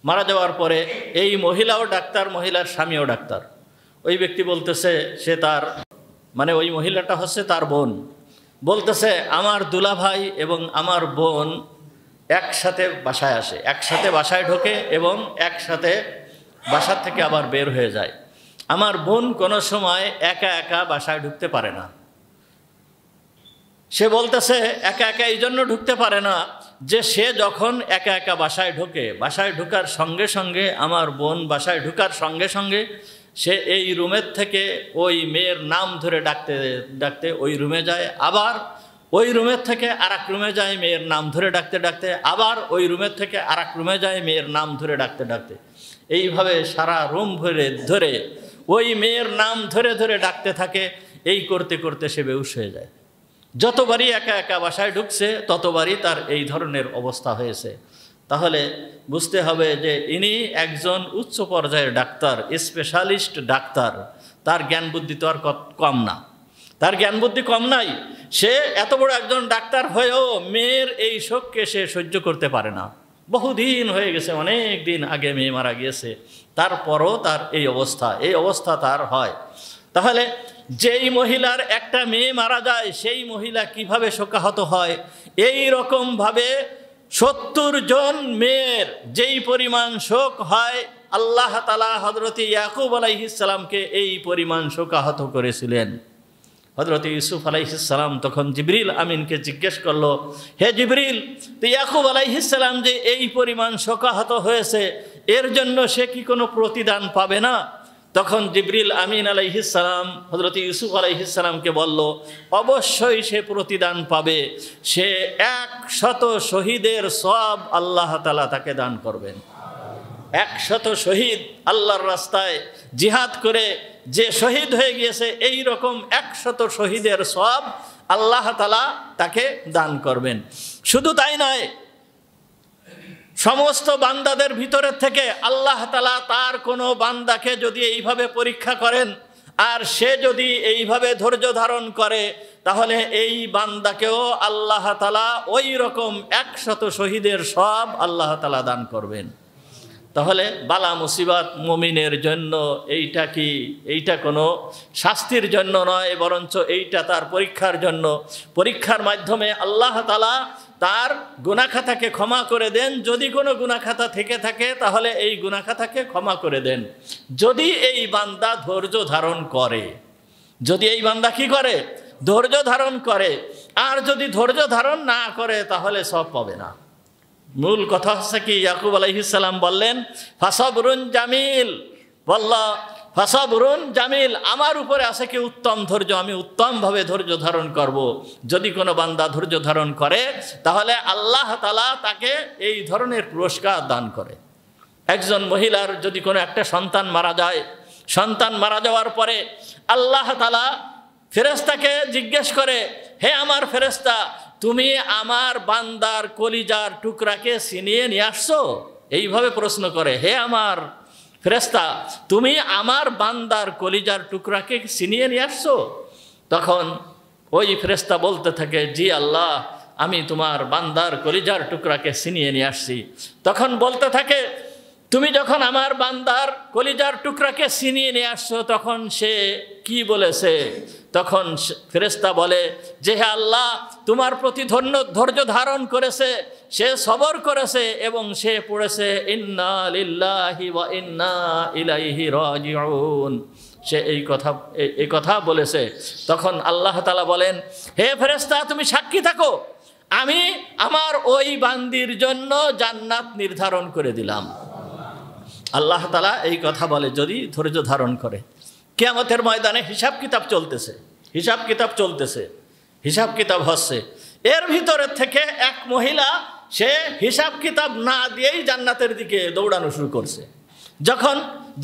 মারা যাওয়ার পরে এই মহিলাও ডাক্তার, মহিলার স্বামীও ডাক্তার। ওই ব্যক্তি বলতেছে, সে তার ওই মহিলাটা হচ্ছে তার বোন। বলতেছে, আমার দুলাভাই এবং আমার বোন একসাথে বাসায় আসে, একসাথে বাসায় ঢোকে এবং একসাথে বাসার থেকে আবার বের হয়ে যায়। আমার বোন কোনো সময় একা একা বাসায় ঢুকতে পারে না। সে বলতেছে একা একা এই জন্য ঢুকতে পারে না যে সে যখন একা একা বাসায় ঢোকে, বাসায় ঢোকার সঙ্গে সঙ্গে আমার বোন বাসায় ঢোকার সঙ্গে সঙ্গে সে এই রুমের থেকে ওই মেয়ের নাম ধরে ডাকতে ডাকতে ওই রুমে যায়, আবার ওই রুমের থেকে আরেক রুমে যায় মেয়ের নাম ধরে ডাকতে ডাকতে, আবার ওই রুমের থেকে আরেক রুমে যায় মেয়ের নাম ধরে ডাকতে ডাকতে। এইভাবে সারা রুম ধরে ওই মেয়ের নাম ধরে ধরে ডাকতে থাকে। এই করতে করতে সে বেহুশ হয়ে যায়। যতবারই একা একা বাসায় ঢুকছে ততবারই তার এই ধরনের অবস্থা হয়েছে। তাহলে বুঝতে হবে যে ইনি একজন উচ্চ পর্যায়ের ডাক্তার, স্পেশালিস্ট ডাক্তার। তার জ্ঞান বুদ্ধি তো আর কম না, তার জ্ঞান বুদ্ধি কম নাই। সে এত বড় একজন ডাক্তার হয়েও মেয়ের এই শোককে সে সহ্য করতে পারে না। বহুদিন হয়ে গেছে, অনেক দিন আগে মেয়ে মারা গিয়েছে, তারপরও তার এই অবস্থা তার হয়। তাহলে যেই মহিলার একটা মেয়ে মারা যায় সেই মহিলা কিভাবে শোকাহত হয়, এই রকমভাবে 70 জন মেয়ের যেই পরিমাণ শোক হয়, আল্লাহ তাআলা হযরত ইয়াকুব আলাইহিস সালামকে এই পরিমাণ শোকাহত করেছিলেন। হযরত ইউসুফ আলাইহিস সালাম তখন জিবরিল আমিনকে জিজ্ঞেস করলো, হে জিবরিল, তো ইয়াকুব আলাইহিস সালাম যে এই পরিমাণ শোকাহত হয়েছে, এর জন্য সে কি কোনো প্রতিদান পাবে না? তখন জিবরিল আমিন আলাইহিস সালাম হযরত ইউসুফ আলাইহিস সালামকে বলল, অবশ্যই সে প্রতিদান পাবে। সে 100 শহীদের সওয়াব আল্লাহ তাআলা তাকে দান করবেন। 100 শহীদ আল্লাহর রাস্তায় জিহাদ করে যে শহীদ হয়ে গিয়েছে, এই রকম 100 শহীদের সওয়াব আল্লাহ তাআলা তাকে দান করবেন। শুধু তাই নয়, সমস্ত বান্দাদের ভিতরের থেকে আল্লাহ তাআলা তার কোনো বান্দাকে যদি এইভাবে পরীক্ষা করেন আর সে যদি এইভাবে ধৈর্য ধারণ করে, তাহলে এই বান্দাকেও আল্লাহ তাআলা ওই রকম 100 শহীদের সওয়াব আল্লাহ তাআলা দান করবেন। তাহলে বালা মুসিবত মুমিনের জন্য এইটা কোনো শাস্তির জন্য নয়, বরঞ্চ এইটা তার পরীক্ষার জন্য। পরীক্ষার মাধ্যমে আল্লাহ তাআলা তার গুনাহখাতাকে ক্ষমা করে দেন। যদি কোনো গুনাহখাতা থেকে থাকে তাহলে এই গুনাহখাতাকে ক্ষমা করে দেন, যদি এই বান্দা ধৈর্য ধারণ করে। যদি এই বান্দা কি করে? ধৈর্য ধারণ করে। আর যদি ধৈর্য ধারণ না করে তাহলে সব পাবে না। মূল কথা হচ্ছে কি, ইয়াকুব আলাইহিস সালাম বললেন, ফাসাবরুন জামিল, বল্লাহ ফাসাবরুন জামিল, আমার উপরে আছে কি উত্তম ধৈর্য, আমি উত্তমভাবে ধৈর্য ধারণ করব। যদি কোনো বান্দা ধৈর্য ধারণ করে তাহলে আল্লাহ তাআলা তাকে এই ধরনের পুরস্কার দান করে। একজন মহিলার যদি কোনো একটা সন্তান মারা যায়, সন্তান মারা যাওয়ার পরে আল্লাহ তাআলা ফেরেশতাকে জিজ্ঞেস করে, হে আমার ফেরেশতা, তুমি আমার বান্দার কলিজার টুকরাকে ছিনিয়ে নিয়ে আসছো? এইভাবে প্রশ্ন করে, হে আমার ফেরেশতা, তুমি আমার বান্দার কলিজার টুকরাকে ছিনিয়ে নিয়ে আসছো? তখন ওই ফেরেশতা বলতে থাকে, জি আল্লাহ, আমি তোমার বান্দার কলিজার টুকরাকে ছিনিয়ে নিয়ে আসছি। তখন বলতে থাকে, তুমি যখন আমার বান্দার কলিজার টুকরাকে ছিনিয়ে নিয়ে আসছো, তখন সে কি বলেছে? তখন ফেরেশতা বলে যে, হে আল্লাহ, তোমার প্রতি ধৈর্য ধারণ করেছে, সে সবর করেছে এবং সে পড়েছে ইন্না লিল্লাহি ওয়া ইন্না ইলাইহি রাজিউন। সে এই কথা বলেছে। তখন আল্লাহ তাআলা বলেন, হে ফেরেশতা, তুমি সাক্ষী থাকো, আমি আমার ওই বান্দির জন্য জান্নাত নির্ধারণ করে দিলাম। আল্লাহ তাআলা এই কথা বলে যদি ধৈর্য ধারণ করে। কিয়ামতের ময়দানে হিসাব কিতাব চলতেছে, হিসাব কিতাব হচ্ছে। এর ভিতরে থেকে এক মহিলা, সে হিসাব কিতাব না দিয়েই জান্নাতের দিকে দৌড়ানো শুরু করছে। যখন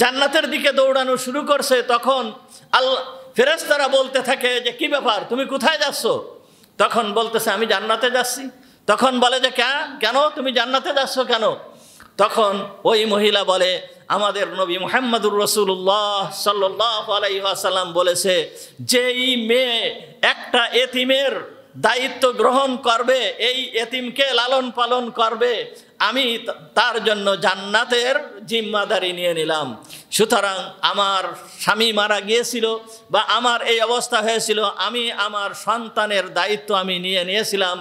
জান্নাতের দিকে দৌড়ানো শুরু করছে, তখন ফেরেশতারা বলতে থাকে যে, কি ব্যাপার, তুমি কোথায় যাচ্ছ? তখন বলতেছে, আমি জান্নাতে যাচ্ছি। তখন বলে যে, কেন তুমি জান্নাতে যাচ্ছ কেন? তখন ওই মহিলা বলে, আমাদের নবী মুহাম্মদুর রাসূলুল্লাহ সাল্লাল্লাহু আলাইহি ওয়াসাল্লাম বলেছে, যেই মেয়ে একটা এতিমের দায়িত্ব গ্রহণ করবে, এই এতিমকে লালন পালন করবে, আমি তার জন্য জান্নাতের জিম্মাদারি নিয়ে নিলাম। সুতরাং আমার স্বামী মারা গিয়েছিল বা আমার এই অবস্থা হয়েছিল, আমি আমার সন্তানের দায়িত্ব আমি নিয়েছিলাম,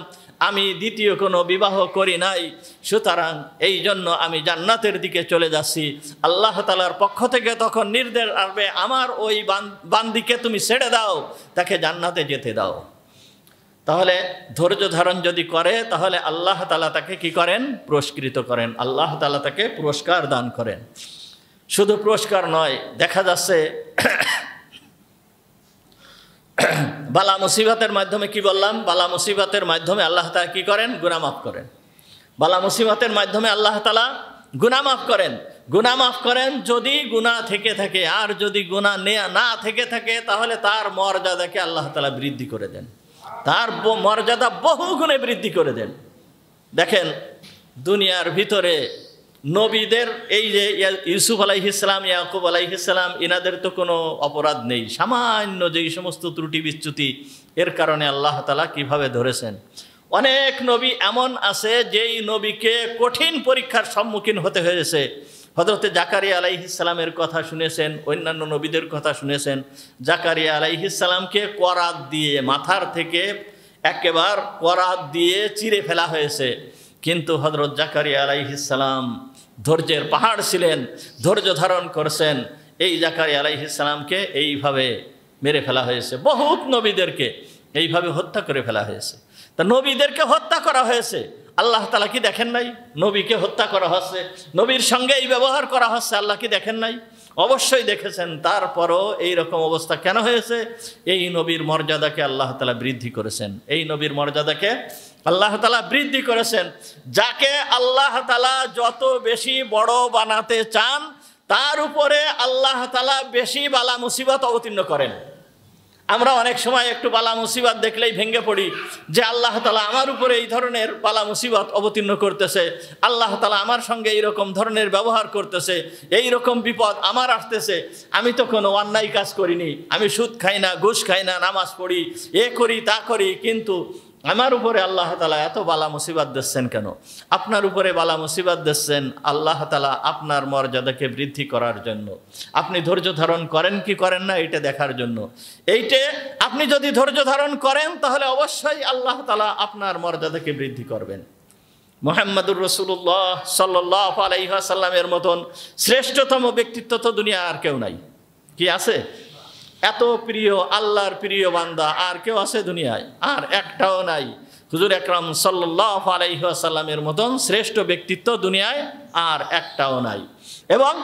আমি দ্বিতীয় কোনো বিবাহ করি নাই। সুতরাং এই জন্য আমি জান্নাতের দিকে চলে যাচ্ছি। আল্লাহ তাআলার পক্ষ থেকে তখন নির্দেশ আসবে, আমার ওই বান্দিকে তুমি ছেড়ে দাও, তাকে জান্নাতে যেতে দাও। তাহলে ধৈর্য ধারণ যদি করে তাহলে আল্লাহ তাআলা তাকে কি করেন? পুরস্কৃত করেন। আল্লাহ তাআলা তাকে পুরস্কার দান করেন। শুধু পুরস্কার নয়, দেখা যাচ্ছে বালা মুসিবতের মাধ্যমে, কি বললাম, বালা মুসিবতের মাধ্যমে আল্লাহ তাআলা কি করেন? গুনাহ মাফ করেন। বালা মুসিবতের মাধ্যমে আল্লাহ তাআলা গুনাহ মাফ করেন। গুনাহ মাফ করেন যদি গুনাহ থেকে থাকে, আর যদি গুনাহ না থেকে থাকে তাহলে তার মর্যাদাকে আল্লাহ তাআলা বৃদ্ধি করে দেন, তার মর্যাদা বহু গুণে বৃদ্ধি করে দেন। দেখেন, দুনিয়ার ভিতরে নবীদের এই যে ইউসুফ আলাইহিস সালাম, ইয়াকুব আলাইহিস সালাম, এনাদের তো কোনো অপরাধ নেই। সামান্য যেই সমস্ত ত্রুটি বিচ্যুতি, এর কারণে আল্লাহ তাআলা কিভাবে ধরেছেন। অনেক নবী এমন আছে যেই নবীকে কঠিন পরীক্ষার সম্মুখীন হতে হয়েছে। হযরত জাকারিয়া আলাইহিস সালামের কথা শুনেছেন, অন্যান্য নবীদের কথা শুনেছেন। জাকারিয়া আলাইহিস সালামকে করাত দিয়ে মাথার থেকে একেবারে করাত দিয়ে চিরে ফেলা হয়েছে, কিন্তু হযরত জাকারিয়া আলাইহিস সালাম ধৈর্যের পাহাড় ছিলেন, ধৈর্য ধারণ করছেন। এই জাকারিয়া আলাইহিস সালামকে এইভাবে মেরে ফেলা হয়েছে, বহুত নবীদেরকে এইভাবে হত্যা করে ফেলা হয়েছে। তা নবীদেরকে হত্যা করা হয়েছে, আল্লাহ তাআলা কি দেখেন নাই? নবীকে হত্যা করা হচ্ছে, নবীর সঙ্গে এই ব্যবহার করা হচ্ছে, আল্লাহ কি দেখেন নাই? অবশ্যই দেখেছেন। তারপরও এই রকম অবস্থা কেন হয়েছে? এই নবীর মর্যাদাকে আল্লাহ তাআলা বৃদ্ধি করেছেন, এই নবীর মর্যাদাকে আল্লাহ তাআলা বৃদ্ধি করেছেন। যাকে আল্লাহ তাআলা যত বেশি বড় বানাতে চান তার উপরে আল্লাহ তাআলা বেশি বালা মুসিবত অবতীর্ণ করেন। আমরা অনেক সময় একটু বালা মুসিবত দেখলেই ভেঙে পড়ি যে আল্লাহ তাআলা আমার উপরে এই ধরনের বালা মুসিবত অবতীর্ণ করতেছে, আল্লাহ তাআলা আমার সঙ্গে এইরকম ধরনের ব্যবহার করতেছে, এই রকম বিপদ আমার আসতেছে। আমি তো কোনো অন্যায় কাজ করিনি, আমি সুদ খাই না, ঘুষ খাই না, নামাজ পড়ি, এ করি তা করি, কিন্তু আমার উপরে আল্লাহ তাআলা এত বালা মুসিবত দিচ্ছেন কেন? আপনার উপরে বালা মুসিবত দিচ্ছেন আল্লাহ তাআলা আপনার মর্যাদাকে বৃদ্ধি করার জন্য। আপনি ধৈর্য ধারণ করেন কি করেন না এটা দেখার জন্য। এইটে আপনি যদি ধৈর্য ধারণ করেন তাহলে অবশ্যই আল্লাহ তাআলা আপনার মর্যাদাকে বৃদ্ধি করবেন। মুহাম্মদুর রাসূলুল্লাহ সাল্লাল্লাহু আলাইহি ওয়াসাল্লামের মতন শ্রেষ্ঠতম ব্যক্তিত্ব তো দুনিয়া আর কেউ নাই। কি আছে? এত প্রিয় আল্লাহর প্রিয় বান্দা আর কেউ আছে দুনিয়ায়? আর একটাও নাই। হুজুর আকরাম সাল্লাল্লাহু আলাইহি ওয়াসাল্লামের মতন শ্রেষ্ঠ ব্যক্তিত্ব দুনিয়ায় আর একটাও নাই। এবং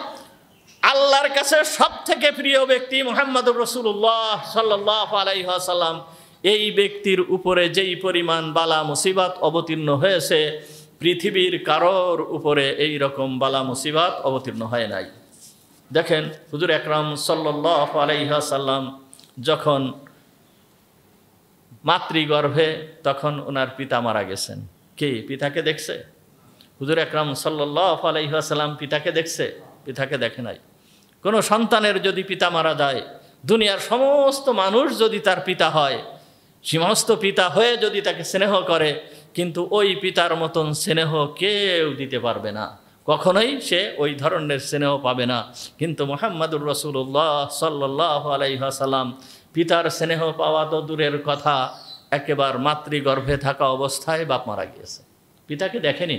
আল্লাহর কাছে সবথেকে প্রিয় ব্যক্তি মুহাম্মদুর রাসূলুল্লাহ সাল্লাল্লাহু আলাইহি ওয়াসাল্লাম। এই ব্যক্তির উপরে যেই পরিমাণ বালা মুসিবত অবতীর্ণ হয়েছে পৃথিবীর কারোর উপরে এই রকম বালা মুসিবত অবতীর্ণ হয় নাই। দেখেন হুজুর আকরাম সাল্লাল্লাহু আলাইহি ওয়াসাল্লাম যখন মাতৃগর্ভে, তখন ওনার পিতা মারা গেছেন। কি পিতাকে দেখছে? হুজুর আকরাম সাল্লাল্লাহু আলাইহি ওয়াসাল্লাম পিতাকে দেখছে? পিতাকে দেখে নাই। কোনো সন্তানের যদি পিতা মারা যায়, দুনিয়ার সমস্ত মানুষ যদি তার পিতা হয়, সমস্ত পিতা হয়ে যদি তাকে স্নেহ করে, কিন্তু ওই পিতার মতন স্নেহ কেউ দিতে পারবে না, কখনোই সে ওই ধরনের স্নেহ পাবে না। কিন্তু মুহাম্মদুর রাসূলুল্লাহ সাল্লাল্লাহু আলাইহি ওয়াসাল্লাম পিতার স্নেহ পাওয়া তো দূরের কথা, একেবার মাতৃগর্ভে থাকা অবস্থায় বাপ মারা গিয়েছে, পিতাকে দেখেনি।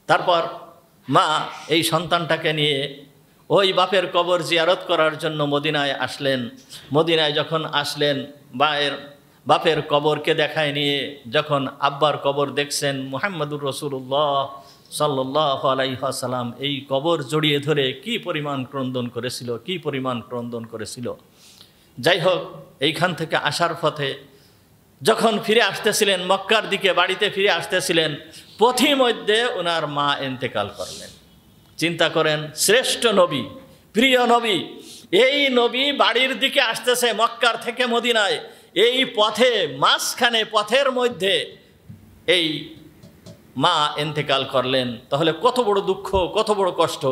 তারপর মা এই সন্তানটাকে নিয়ে ওই বাপের কবর জিয়ারত করার জন্য মদিনায় আসলেন। মদিনায় যখন আসলেন, বাপের কবরকে দেখায় নিয়ে যখন আব্বার কবর দেখছেন, মুহাম্মদুর রাসূলুল্লাহ সাল্লাল্লাহু আলাইহি ওয়াসাল্লাম এই কবর জড়িয়ে ধরে কি পরিমাণ ক্রন্দন করেছিল, কি পরিমাণ ক্রন্দন করেছিল। যাই হোক, এইখান থেকে আসার পথে যখন ফিরে আসতেছিলেন, মক্কার দিকে বাড়িতে ফিরে আসতেছিলেন, পথিমধ্যে ওনার মা ইন্তেকাল করলেন। চিন্তা করেন, শ্রেষ্ঠ নবী, প্রিয় নবী, এই নবী বাড়ির দিকে আসতেছে মক্কার থেকে মদিনায়, এই পথে মাঝখানে পথের মধ্যে এই মা ইন্তেকাল করলেন। তাহলে কত বড় দুঃখ, কত বড় কষ্ট।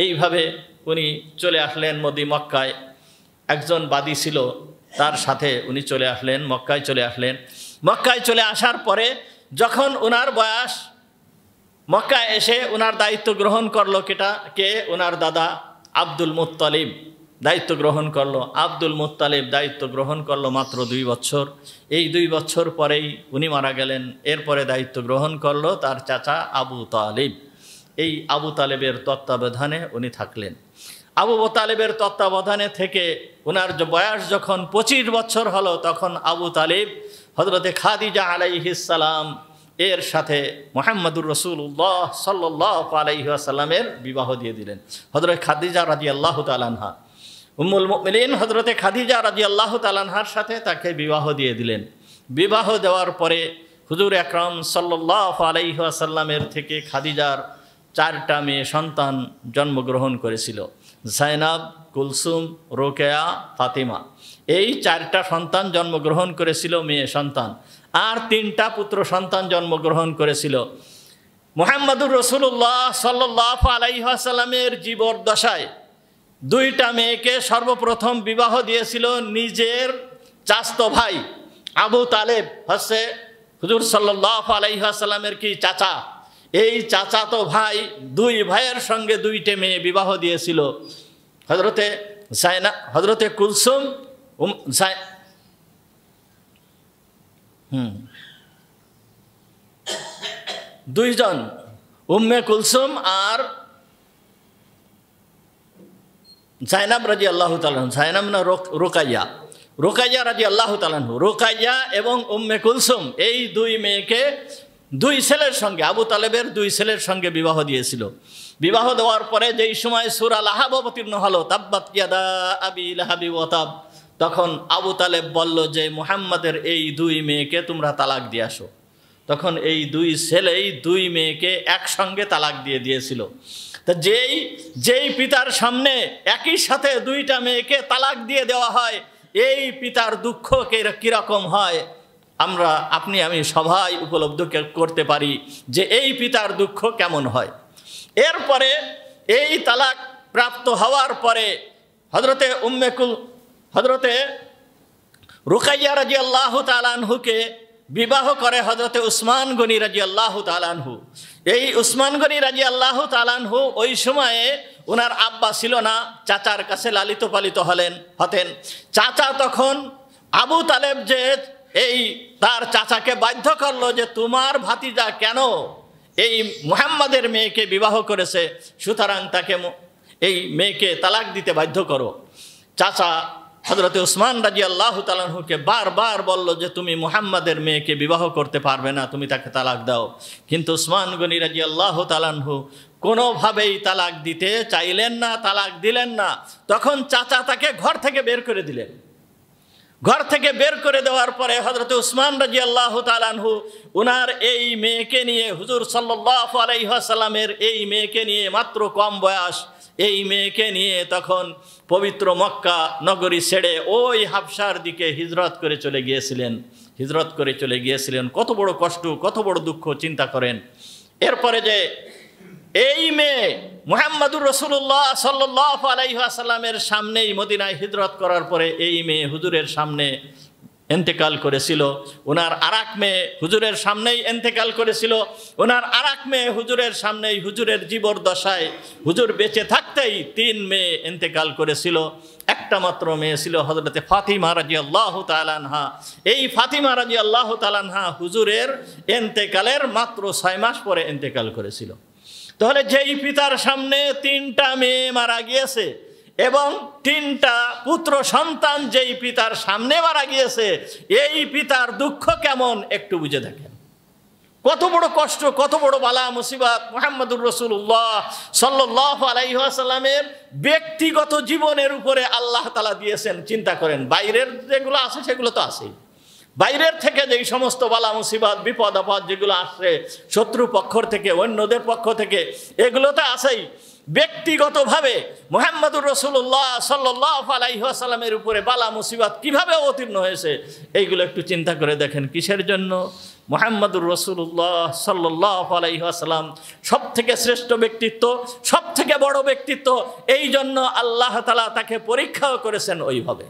এইভাবে উনি চলে আসলেন মক্কায়। একজন বাদী ছিল, তার সাথে উনি চলে আসলেন, মক্কায় চলে আসলেন। মক্কায় চলে আসার পরে যখন ওনার বয়স, মক্কায় এসে ওনার দায়িত্ব গ্রহণ করলো কে? ওনার দাদা আব্দুল মুত্তালিব দায়িত্ব গ্রহণ করলো। আব্দুল মুত্তালিব দায়িত্ব গ্রহণ করলো মাত্র 2 বছর। এই 2 বছর পরেই উনি মারা গেলেন। এরপরে দায়িত্ব গ্রহণ করলো তার চাচা আবু তালিব। এই আবু তালেবের তত্ত্বাবধানে উনি থাকলেন। আবু তালেবের তত্ত্বাবধানে থেকে ওনার বয়স যখন 25 বছর হলো, তখন আবু তালিব হযরতে খাদিজা আলাইহিস সালাম এর সাথে মুহাম্মদুর রাসূলুল্লাহ সাল্লাল্লাহু আলাইহি ওয়াসাল্লামের বিবাহ দিয়ে দিলেন। হযরত খাদিজা রাদিয়াল্লাহু তাআলা আনহা, উম্মুল মুমিনিন হযরতে খাদিজা রাদিয়াল্লাহু তাআলা আনহার সাথে তাকে বিবাহ দিয়ে দিলেন। বিবাহ দেওয়ার পরে হুজুর আকরাম সাল্লাল্লাহু আলাইহি ওয়াসাল্লামের থেকে খাদিজার 4টা মেয়ে সন্তান জন্মগ্রহণ করেছিল। জাইনাব, কুলসুম, রোকেয়া, ফাতিমা, এই 4টা সন্তান জন্মগ্রহণ করেছিল, মেয়ে সন্তান। আর 3টা পুত্র সন্তান জন্মগ্রহণ করেছিল। মুহাম্মদুর রাসূলুল্লাহ সাল্লাল্লাহু আলাইহি ওয়াসাল্লামের জীবদ্দশায় 2টা মেয়েকে সর্বপ্রথম বিবাহ দিয়েছিল নিজের চাচতো ভাই আবু তালেব, হচ্ছে হুজুর সাল্লাল্লাহু আলাইহি ওয়াসাল্লামের কি চাচা, এই চাচা তো ভাই, দুই ভাইয়ের সঙ্গে দুইটে মেয়ে বিবাহ দিয়েছিল। হজরতে কুলসুম দুইজন, উম্মে কুলসুম আর জাইনাব রাদিয়াল্লাহু তাআলা, জাইনাব না রুকাইয়া, রুকাইয়া রাদিয়াল্লাহু তাআলা, রুকাইয়া এবং উম্মে কুলসুম এই দুই মেয়েকে দুই ছেলের সঙ্গে, আবু তালেবের দুই ছেলের সঙ্গে বিবাহ দিয়েছিল। বিবাহ দেওয়ার পরে যেই সময় সূরা লাহাব অবতীর্ণ হলো, তাব্বাত ইয়াদা আবি লাহাবি ওয়া তাব, তখন আবু তালেব বলল যে মুহাম্মাদের এই দুই মেয়েকে তোমরা তালাক দিয়ে আসো। তখন এই দুই ছেলেই দুই মেয়েকে একসঙ্গে তালাক দিয়ে দিয়েছিল। তা যেই পিতার সামনে একই সাথে দুইটা মেয়েকে তালাক দিয়ে দেওয়া হয়, এই পিতার দুঃখ কিরকম হয় আমরা, আপনি আমি সবাই উপলব্ধি করতে পারি যে এই পিতার দুঃখ কেমন হয়। এরপরে এই তালাক প্রাপ্ত হওয়ার পরে হজরতে রুকাইয়া রাদিয়াল্লাহু তাআলা আনহুকে বিবাহ করে হজরতে উসমান গনি রাদিয়াল্লাহু তাআলা আনহু। এই উসমান গনি রাদিয়াল্লাহু তাআলা আনহু ওই সময়ে ওনার আব্বা ছিল না, চাচার কাছে লালিত পালিত হতেন। চাচা তখন আবু তালেব যে এই তার চাচাকে বাধ্য করলো যে তোমার ভাতিজা কেন এই মুহাম্মাদের মেয়েকে বিবাহ করেছে, সুতরাং তাকে এই মেয়েকে তালাক দিতে বাধ্য করো। চাচা হযরতে উসমান রাদিয়াল্লাহু তাআলা আনহুকে বারবার বলল যে তুমি মুহাম্মাদের মেয়েকে বিবাহ করতে পারবে না, তুমি তাকে তালাক দাও। কিন্তু উসমান গনি রাদিয়াল্লাহু তাআলা আনহু কোনোভাবেই তালাক দিতে চাইলেন না, তালাক দিলেন না। তখন চাচা তাকে ঘর থেকে বের করে দিলেন। ঘর থেকে বের করে দেওয়ার পরে হযরতে উসমান রাদিয়াল্লাহু তাআলা আনহু উনার এই মেয়েকে নিয়ে, হুজুর সাল্লাল্লাহু আলাইহি ওয়াসাল্লামের এই মেয়েকে নিয়ে, মাত্র কম বয়স এই মেয়েকে নিয়ে তখন পবিত্র মক্কা নগরী ছেড়ে ওই হাবশার দিকে হিজরত করে চলে গিয়েছিলেন। কত বড় কষ্ট, কত বড় দুঃখ চিন্তা করেন। এরপরে যে এই মেয়ে মুহাম্মাদুর রাসূলুল্লাহ সাল্লাল্লাহু আলাইহি ওয়াসাল্লামের সামনেই মদিনায় হিজরত করার পরে এই মেয়ে হুজুরের সামনে ইন্তেকাল করেছিল। ওনার আরেক মেয়ে হুজুরের সামনেই ইন্তেকাল করেছিল। ওনার আরেক মেয়ে হুজুরের সামনেই, হুজুরের জীবদ্দশায়, হুজুর বেঁচে থাকতেই 3 মেয়ে ইন্তেকাল করেছিল। একটা মাত্র মেয়ে ছিল হযরতে ফাতিমা রাদিয়াল্লাহু তাআলা আনহা। এই ফাতিমা রাদিয়াল্লাহু তাআলা আনহা হুজুরের ইন্তেকালের মাত্র 6 মাস পরে ইন্তেকাল করেছিল। তাহলে যেই পিতার সামনে 3টা মেয়ে মারা গিয়েছে এবং 3টা পুত্র সন্তান যেই পিতার সামনে মারা গিয়েছে, এই পিতার দুঃখ কেমন একটু বুঝে দেখেন। কত বড় কষ্ট, কত বড় বালা মুসিবত মুহাম্মদুর রাসূলুল্লাহ সাল্লাল্লাহু আলাইহি ওয়াসাল্লামের ব্যক্তিগত জীবনের উপরে আল্লাহ তাআলা দিয়েছেন। চিন্তা করেন, বাইরের যেগুলো আছে সেগুলো তো আছেই, বাইরের থেকে যেই সমস্ত বালা মুসিবত বিপদ আপদ যেগুলো আসছে শত্রু পক্ষ থেকে, অন্যদের পক্ষ থেকে, এগুলো তো আছেই। ব্যক্তিগতভাবে মুহাম্মদুর রাসূলুল্লাহ সাল্লাল্লাহু আলাইহি ওয়াসাল্লামের উপরে বালা মুসিবত কিভাবে অবতীর্ণ হয়েছে এইগুলো একটু চিন্তা করে দেখেন। কিসের জন্য? মুহাম্মদুর রাসূলুল্লাহ সাল্লাল্লাহু আলাইহি ওয়াসাল্লাম সবথেকে শ্রেষ্ঠ ব্যক্তিত্ব, সবথেকে বড় ব্যক্তিত্ব, এই জন্য আল্লাহ তাআলা তাকে পরীক্ষাও করেছেন ওইভাবে।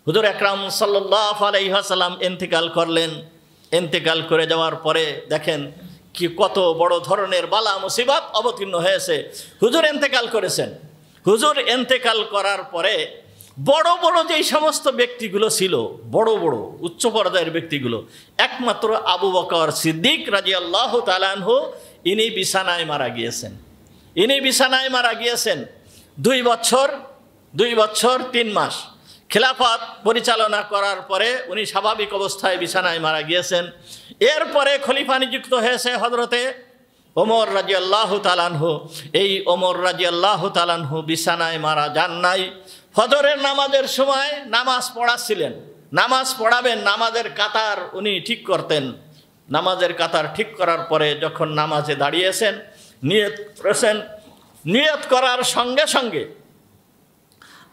হুজুর আকরাম সাল্লাল্লাহু আলাইহি ওয়াসাল্লাম ইন্তেকাল করলেন। ইন্তেকাল করে যাওয়ার পরে দেখেন কি কত বড় ধরনের বালা মুসিবত অবতীর্ণ হয়েছে। হুজুর ইন্তেকাল করেছেন। হুজুর ইন্তেকাল করার পরে বড় বড় যেই সমস্ত ব্যক্তিগুলো ছিল, বড় বড় উচ্চ পর্যায়ের ব্যক্তিগুলো, একমাত্র আবু বকর সিদ্দিক রাদিয়াল্লাহু তাআলা আনহু ইনি বিছানায় মারা গিয়েছেন। 2 বছর 3 মাস খিলাফত পরিচালনা করার পরে উনি স্বাভাবিক অবস্থায় বিছানায় মারা গিয়েছেন। এরপরে খলিফা নিযুক্ত হয়েছে হযরতে ওমর রাদিয়াল্লাহু তাআলা আনহু। এই ওমর রাদিয়াল্লাহু তাআলা আনহু বিছানায় মারা যান নাই। ফজরের নামাজের সময় নামাজ পড়াচ্ছিলেন, নামাজ পড়াবেন, নামাজের কাতার উনি ঠিক করতেন। নামাজের কাতার ঠিক করার পরে যখন নামাজে দাঁড়িয়েছেন, নিয়ত করার সঙ্গে সঙ্গে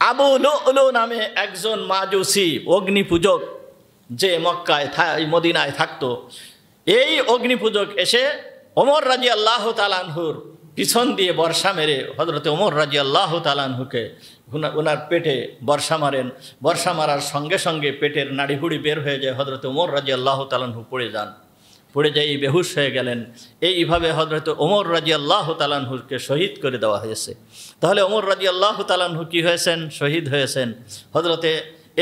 আবু লুলু নামে একজন মাজুসি অগ্নিপূজক, যে মদিনায় থাকতো, এই অগ্নিপূজক এসে ওমর রাদিয়াল্লাহু তাআলা আনহুর পিছন দিয়ে বর্ষা মেরে হযরতে ওমর রাদিয়াল্লাহু তাআলা আনহুকে ওনার পেটে বর্ষা মারেন, বর্ষা মারার সঙ্গে সঙ্গে পেটের নাড়িভুড়ি বের হয়ে যায়, হযরত ওমর রাদিয়াল্লাহু তাআলা আনহু পড়ে যান, পড়ে যাই বেহুশ হয়ে গেলেন। এইভাবে হযরত ওমর রাদিয়াল্লাহু তাআলা আনহুকে শহীদ করে দেওয়া হয়েছে। তাহলে ওমর রাদিয়াল্লাহু তাআলা আনহু কি হয়েছেন? শহীদ হয়েছেন।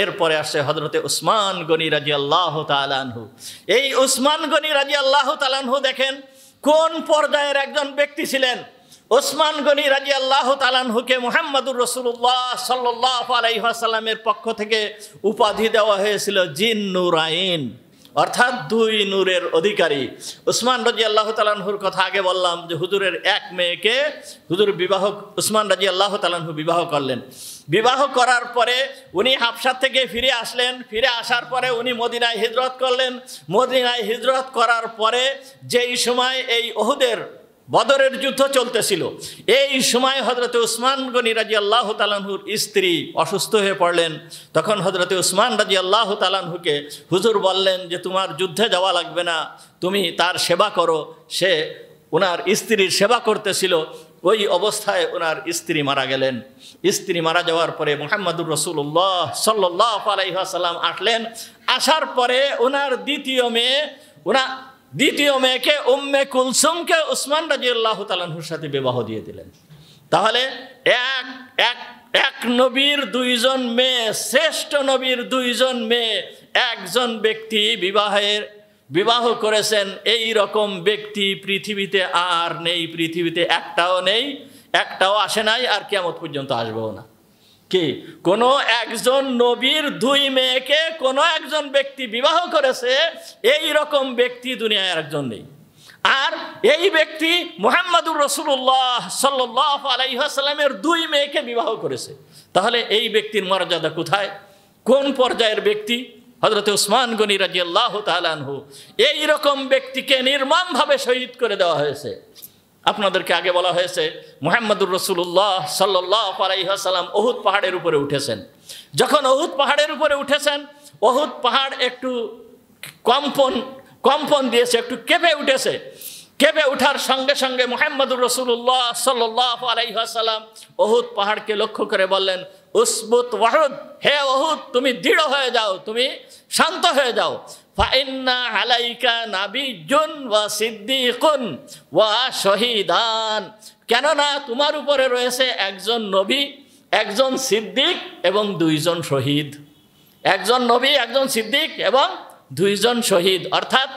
এরপরে আসছে হযরতে উসমান গনি রাদিয়াল্লাহু তাআলা আনহু। এই উসমান গনি রাদিয়াল্লাহু তাআলা আনহু দেখেন কোন পর্যায়ের একজন ব্যক্তি ছিলেন। উসমান গনি রাদিয়াল্লাহু তাআলা আনহুকে মুহাম্মদুর রাসূলুল্লাহ সাল্লাল্লাহু আলাইহি ওয়াসাল্লামের পক্ষ থেকে উপাধি দেওয়া হয়েছিল জিন নুরাইন, অর্থাৎ দুই নূরের অধিকারী। উসমান রাদিয়াল্লাহু তাআলা আনহুর কথা আগে বললাম যে হুজুরের এক মেয়েকে উসমান রাদিয়াল্লাহু তাআলা আনহু বিবাহ করলেন। বিবাহ করার পরে উনি হাবশা থেকে ফিরে আসলেন। ফিরে আসার পরে উনি মদিনায় হিজরত করলেন। মদিনায় হিজরত করার পরে যেই সময় এই উহুদের বদরের যুদ্ধ চলতেছিল, এই সময় হযরত উসমান গনি রাদিয়াল্লাহু তাআলা আনহুর স্ত্রী অসুস্থ হয়ে পড়লেন। তখন হযরত উসমান রাদিয়াল্লাহু তাআলা আনহুকে হুজুর বললেন যে তোমার যুদ্ধে যাওয়া লাগবে না, তুমি তার সেবা করো। সে ওনার স্ত্রীর সেবা করতেছিল, ওই অবস্থায় ওনার স্ত্রী মারা গেলেন। স্ত্রী মারা যাওয়ার পরে মুহাম্মদুর রাসূলুল্লাহ সাল্লাল্লাহু আলাইহি ওয়াসাল্লাম আসলেন। আসার পরে ওনার দ্বিতীয় মেয়েকে উম্মে কুলসুমকে উসমান রাদিয়াল্লাহু তাআলা আনহুর সাথে বিবাহ দিয়ে দিলেন। তাহলে এক নবীর দুইজন মেয়ে, শ্রেষ্ঠ নবীর দুইজন মেয়ে, একজন ব্যক্তি বিবাহ করেছেন। এই রকম ব্যক্তি পৃথিবীতে আর নেই, পৃথিবীতে একটাও নেই, একটাও আসে নাই, আর কিয়ামত পর্যন্ত আসবেও না। কি কোনো একজন নবীর দুই মেয়েকে কোনো একজন ব্যক্তি বিবাহ করেছে, এই রকম ব্যক্তি দুনিয়ায় একজন নেই। আর এই ব্যক্তি মুহাম্মদুর রাসূলুল্লাহ সাল্লাল্লাহু আলাইহি ওয়াসাল্লামের দুই মেয়েকে বিবাহ করেছে। তাহলে এই ব্যক্তির মর্যাদা কোথায়, কোন পর্যায়ের ব্যক্তি? হযরত উসমান গনি রাদিয়াল্লাহু তাআলা আনহু। এই রকম ব্যক্তিকে নির্মমভাবে শহীদ করে দেওয়া হয়েছে। আপনাদেরকে আগে বলা হয়েছে মুহাম্মদুর রাসূলুল্লাহ সাল্লাল্লাহু আলাইহি ওয়াসাল্লাম উহুদ পাহাড়ের উপরে উঠেছেন। যখন উহুদ পাহাড়ের উপরে উঠেছেন, উহুদ পাহাড় একটু কম্পন দিয়েছে, একটু কেঁপে উঠেছে। কেঁপে ওঠার সঙ্গে সঙ্গে মুহাম্মদুর রাসূলুল্লাহ সাল্লাল্লাহু আলাইহি ওয়াসাল্লাম উহুদ পাহাড়কে লক্ষ্য করে বললেন, উসবুত ওয়াহুদ, হে উহুদ তুমি দৃঢ় হয়ে যাও, তুমি শান্ত হয়ে যাও। ফাইন্না আলাইকা নাবিয়্যুন ওয়া সিদ্দীকুন ওয়া শহীদান, কেননা তোমার উপরে রয়েছে একজন নবী, একজন সিদ্দিক এবং দুইজন শহীদ। একজন নবী, একজন সিদ্দিক এবং দুইজন শহীদ। অর্থাৎ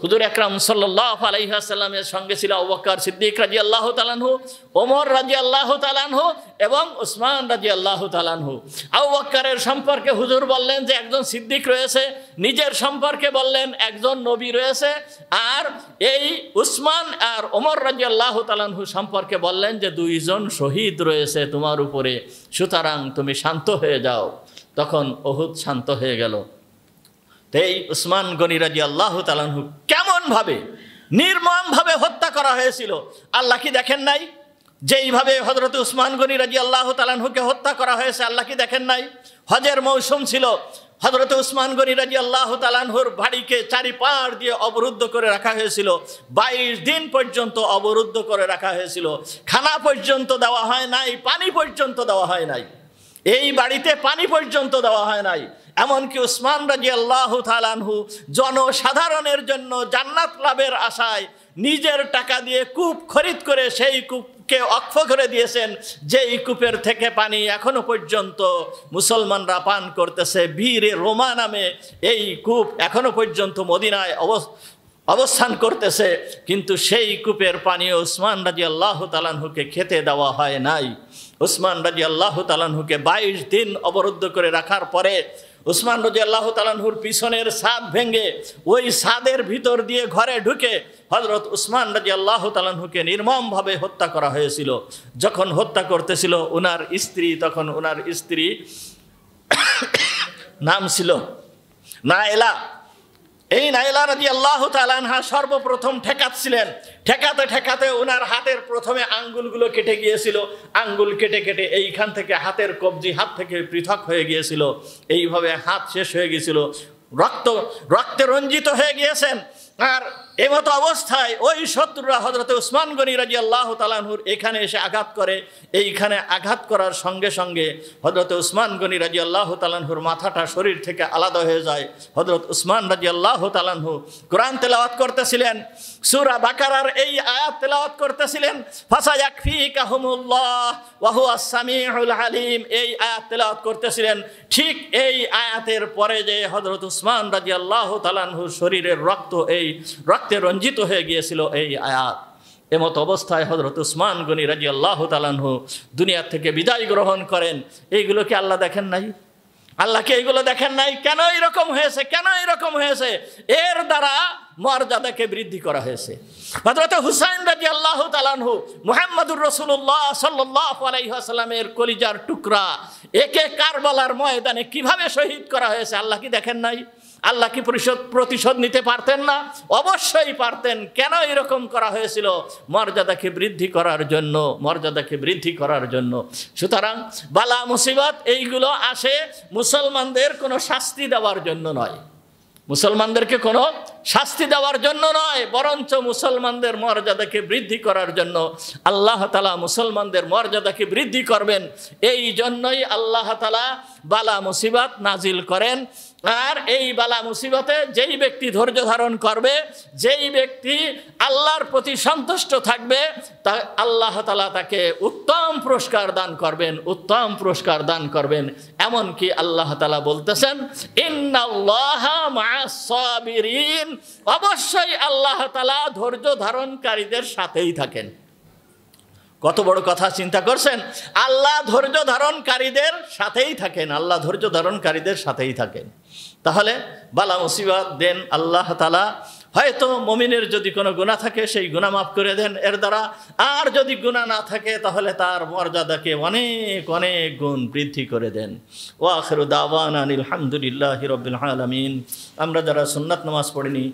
হুজুর আকরাম সাল্লাল্লাহু আলাইহি ওয়াসাল্লামের সঙ্গে ছিল আবু বকর সিদ্দিক রাদিয়াল্লাহু তাআলা আনহু, ওমর রাদিয়াল্লাহু তাআলা আনহু এবং উসমান রাদিয়াল্লাহু তাআলা আনহু। আবু বকরের সম্পর্কে হুজুর বললেন যে একজন সিদ্দিক রয়েছে, নিজের সম্পর্কে বললেন একজন নবী রয়েছে, আর এই উসমান আর ওমর রাদিয়াল্লাহু তাআলা আনহু সম্পর্কে বললেন যে দুইজন শহীদ রয়েছে তোমার উপরে, সুতরাং তুমি শান্ত হয়ে যাও। তখন উহুদ শান্ত হয়ে গেল। এই উসমান গনি রাদিয়াল্লাহু তাআলা আনহু কেমনভাবে নির্মমভাবে হত্যা করা হয়েছিল আল্লাহ কি দেখেন নাই? যেইভাবে হযরত উসমান গনি রাদিয়াল্লাহু তাআলা আনহুকে হত্যা করা হয়েছে আল্লাহ কি দেখেন নাই? হজের মৌসুম ছিল, হযরত উসমান গনি রাদিয়াল্লাহু তাআলা আনহুর বাড়িকে চারিপাশ দিয়ে অবরুদ্ধ করে রাখা হয়েছিল। 22 দিন পর্যন্ত অবরুদ্ধ করে রাখা হয়েছিল। খানা পর্যন্ত দেওয়া হয় নাই, পানি পর্যন্ত দেওয়া হয় নাই। এই বাড়িতে পানি পর্যন্ত দেওয়া হয় নাই। এমনকি উসমান রাদিয়াল্লাহু তাআলা আনহু জনসাধারণের জন্য জান্নাত লাভের আশায় নিজের টাকা দিয়ে কূপ খরিদ করে সেই কূপকে অক্ষ করে দিয়েছেন, যেই কূপের থেকে পানি এখনো পর্যন্ত মুসলমানরা পান করতেছে। বীরে রোমা নামে এই কূপ এখনো পর্যন্ত মদিনায় অবস্থান করতেছে, কিন্তু সেই কূপের পানি উসমান রাদিয়াল্লাহু তাআলা আনহুকে খেতে দেওয়া হয় নাই। উসমান রাদিয়াল্লাহু তাআলা আনহুকে 22 দিন অবরুদ্ধ করে রাখার পরে উসমান রাদিয়াল্লাহু তাআলা আনহুর পিছনের ছাদ ভেঙে ওই ছাদের ভিতর দিয়ে ঘরে ঢুকে হযরত উসমান রাদিয়াল্লাহু তাআলা আনহুকে নির্মমভাবে হত্যা করা হয়েছিল। যখন হত্যা করতেছিল ওনার স্ত্রী, তখন ওনার স্ত্রী নাম ছিল নাইলা। এই নাইলা রাদিয়াল্লাহু তাআলা আনহা সর্বপ্রথম ঠেকাচ্ছিলেন। ঠেকাতে ঠেকাতে ওনার হাতের প্রথমে আঙ্গুলগুলো কেটে গিয়েছিল। আঙ্গুল কেটে কেটে এইখান থেকে হাতের কবজি হাত থেকে পৃথক হয়ে গিয়েছিল। এইভাবে হাত শেষ হয়ে গিয়েছিল, রক্তে রঞ্জিত হয়ে গিয়েছেন। আর এমতো অবস্থায় ওই শত্রুরা হযরত উসমান গনি রাদিয়াল্লাহু তাআলা আনহুর এখানে এসে আঘাত করে। এইখানে আঘাত করার সঙ্গে সঙ্গে হযরত উসমান গনি রাদিয়াল্লাহু তাআলা আনহুর মাথাটা শরীর থেকে আলাদা হয়ে যায়। হযরত উসমান রাদিয়াল্লাহু তাআলা আনহু কোরআন তেলাওয়াত করতেছিলেন, সূরা বাকারার এই আয়াত তেলাওয়াত করতেছিলেন, ফাসায়াকফিকাহুমুল্লাহ ওয়া হুয়াস সামিউল আলিম, এই আয়াত তেলাওয়াত করতেছিলেন। ঠিক এই আয়াতের পরে যে হযরত উসমান রাদিয়াল্লাহু তাআলা আনহুর শরীরের রক্ত এই রক্তে রঞ্জিত হয়ে গিয়েছিল এই আয়াত। এমত অবস্থায় হযরত উসমান গনি রাদিয়াল্লাহু তাআলা আনহু দুনিয়া থেকে বিদায় গ্রহণ করেন। এইগুলো কি আল্লাহ দেখেন নাই? আল্লাহকে এইগুলো দেখেন নাই? কেন এরকম হয়েছে? কেন এরকম হয়েছে? এর দ্বারা মর্যাদাকে বৃদ্ধি করা হয়েছে। হযরত হুসাইন রাদিয়াল্লাহু তাআলা আনহু মুহাম্মদুর রাসূলুল্লাহ সাল্লাল্লাহু আলাইহি ওয়াসাল্লামের কলিজার টুকরা, একে কারবালার ময়দানে কিভাবে শহীদ করা হয়েছে আল্লাহ কি দেখেন নাই? আল্লাহ কি প্রতিশোধ নিতে পারতেন না? অবশ্যই পারতেন। কেন এরকম করা হয়েছিল? মর্যাদাকে বৃদ্ধি করার জন্য, মর্যাদাকে বৃদ্ধি করার জন্য। সুতরাং বালা মুসিবত এইগুলো আসে মুসলমানদের কোনো শাস্তি দেওয়ার জন্য নয়, মুসলমানদেরকে কোনো শাস্তি দেওয়ার জন্য নয়, বরঞ্চ মুসলমানদের মর্যাদাকে বৃদ্ধি করার জন্য আল্লাহ তাআলা মুসলমানদের মর্যাদাকে বৃদ্ধি করবেন। এই জন্যই আল্লাহ তাআলা বালা মুসিবত নাজিল করেন। আর এই বালা মুসিবতে যেই ব্যক্তি ধৈর্য ধারণ করবে, যেই ব্যক্তি আল্লাহর প্রতি সন্তুষ্ট থাকবে, তা আল্লাহ তাআলা তাকে উত্তম পুরস্কার দান করবেন, উত্তম পুরস্কার দান করবেন। এমনকি আল্লাহ তাআলা বলতেছেন, ইন্নাল্লাহা মা'আস সাবিরিন, অবশ্যই আল্লাহ তাআলা ধৈর্য ধারণকারীদের সাথেই থাকেন। কত বড় কথা চিন্তা করছেন? আল্লাহ ধৈর্য ধারণকারীদের সাথেই থাকেন, আল্লাহ ধৈর্য ধারণকারীদের সাথেই থাকেন। তাহলে বালা মুসিবত দেন আল্লাহ তাআলা। হয়তো মুমিনের যদি কোনো গুনাহ থাকে সেই গুনাহ মাফ করে দেন এর দ্বারা, আর যদি গুনাহ না থাকে তাহলে তার মর্যাদাকে অনেক অনেক গুণ বৃদ্ধি করে দেন। ওয়া আখিরু দাওয়ানা আলহামদুলিল্লাহি রাব্বিল আলামিন। আমরা যারা সুন্নাত নামাজ পড়িনি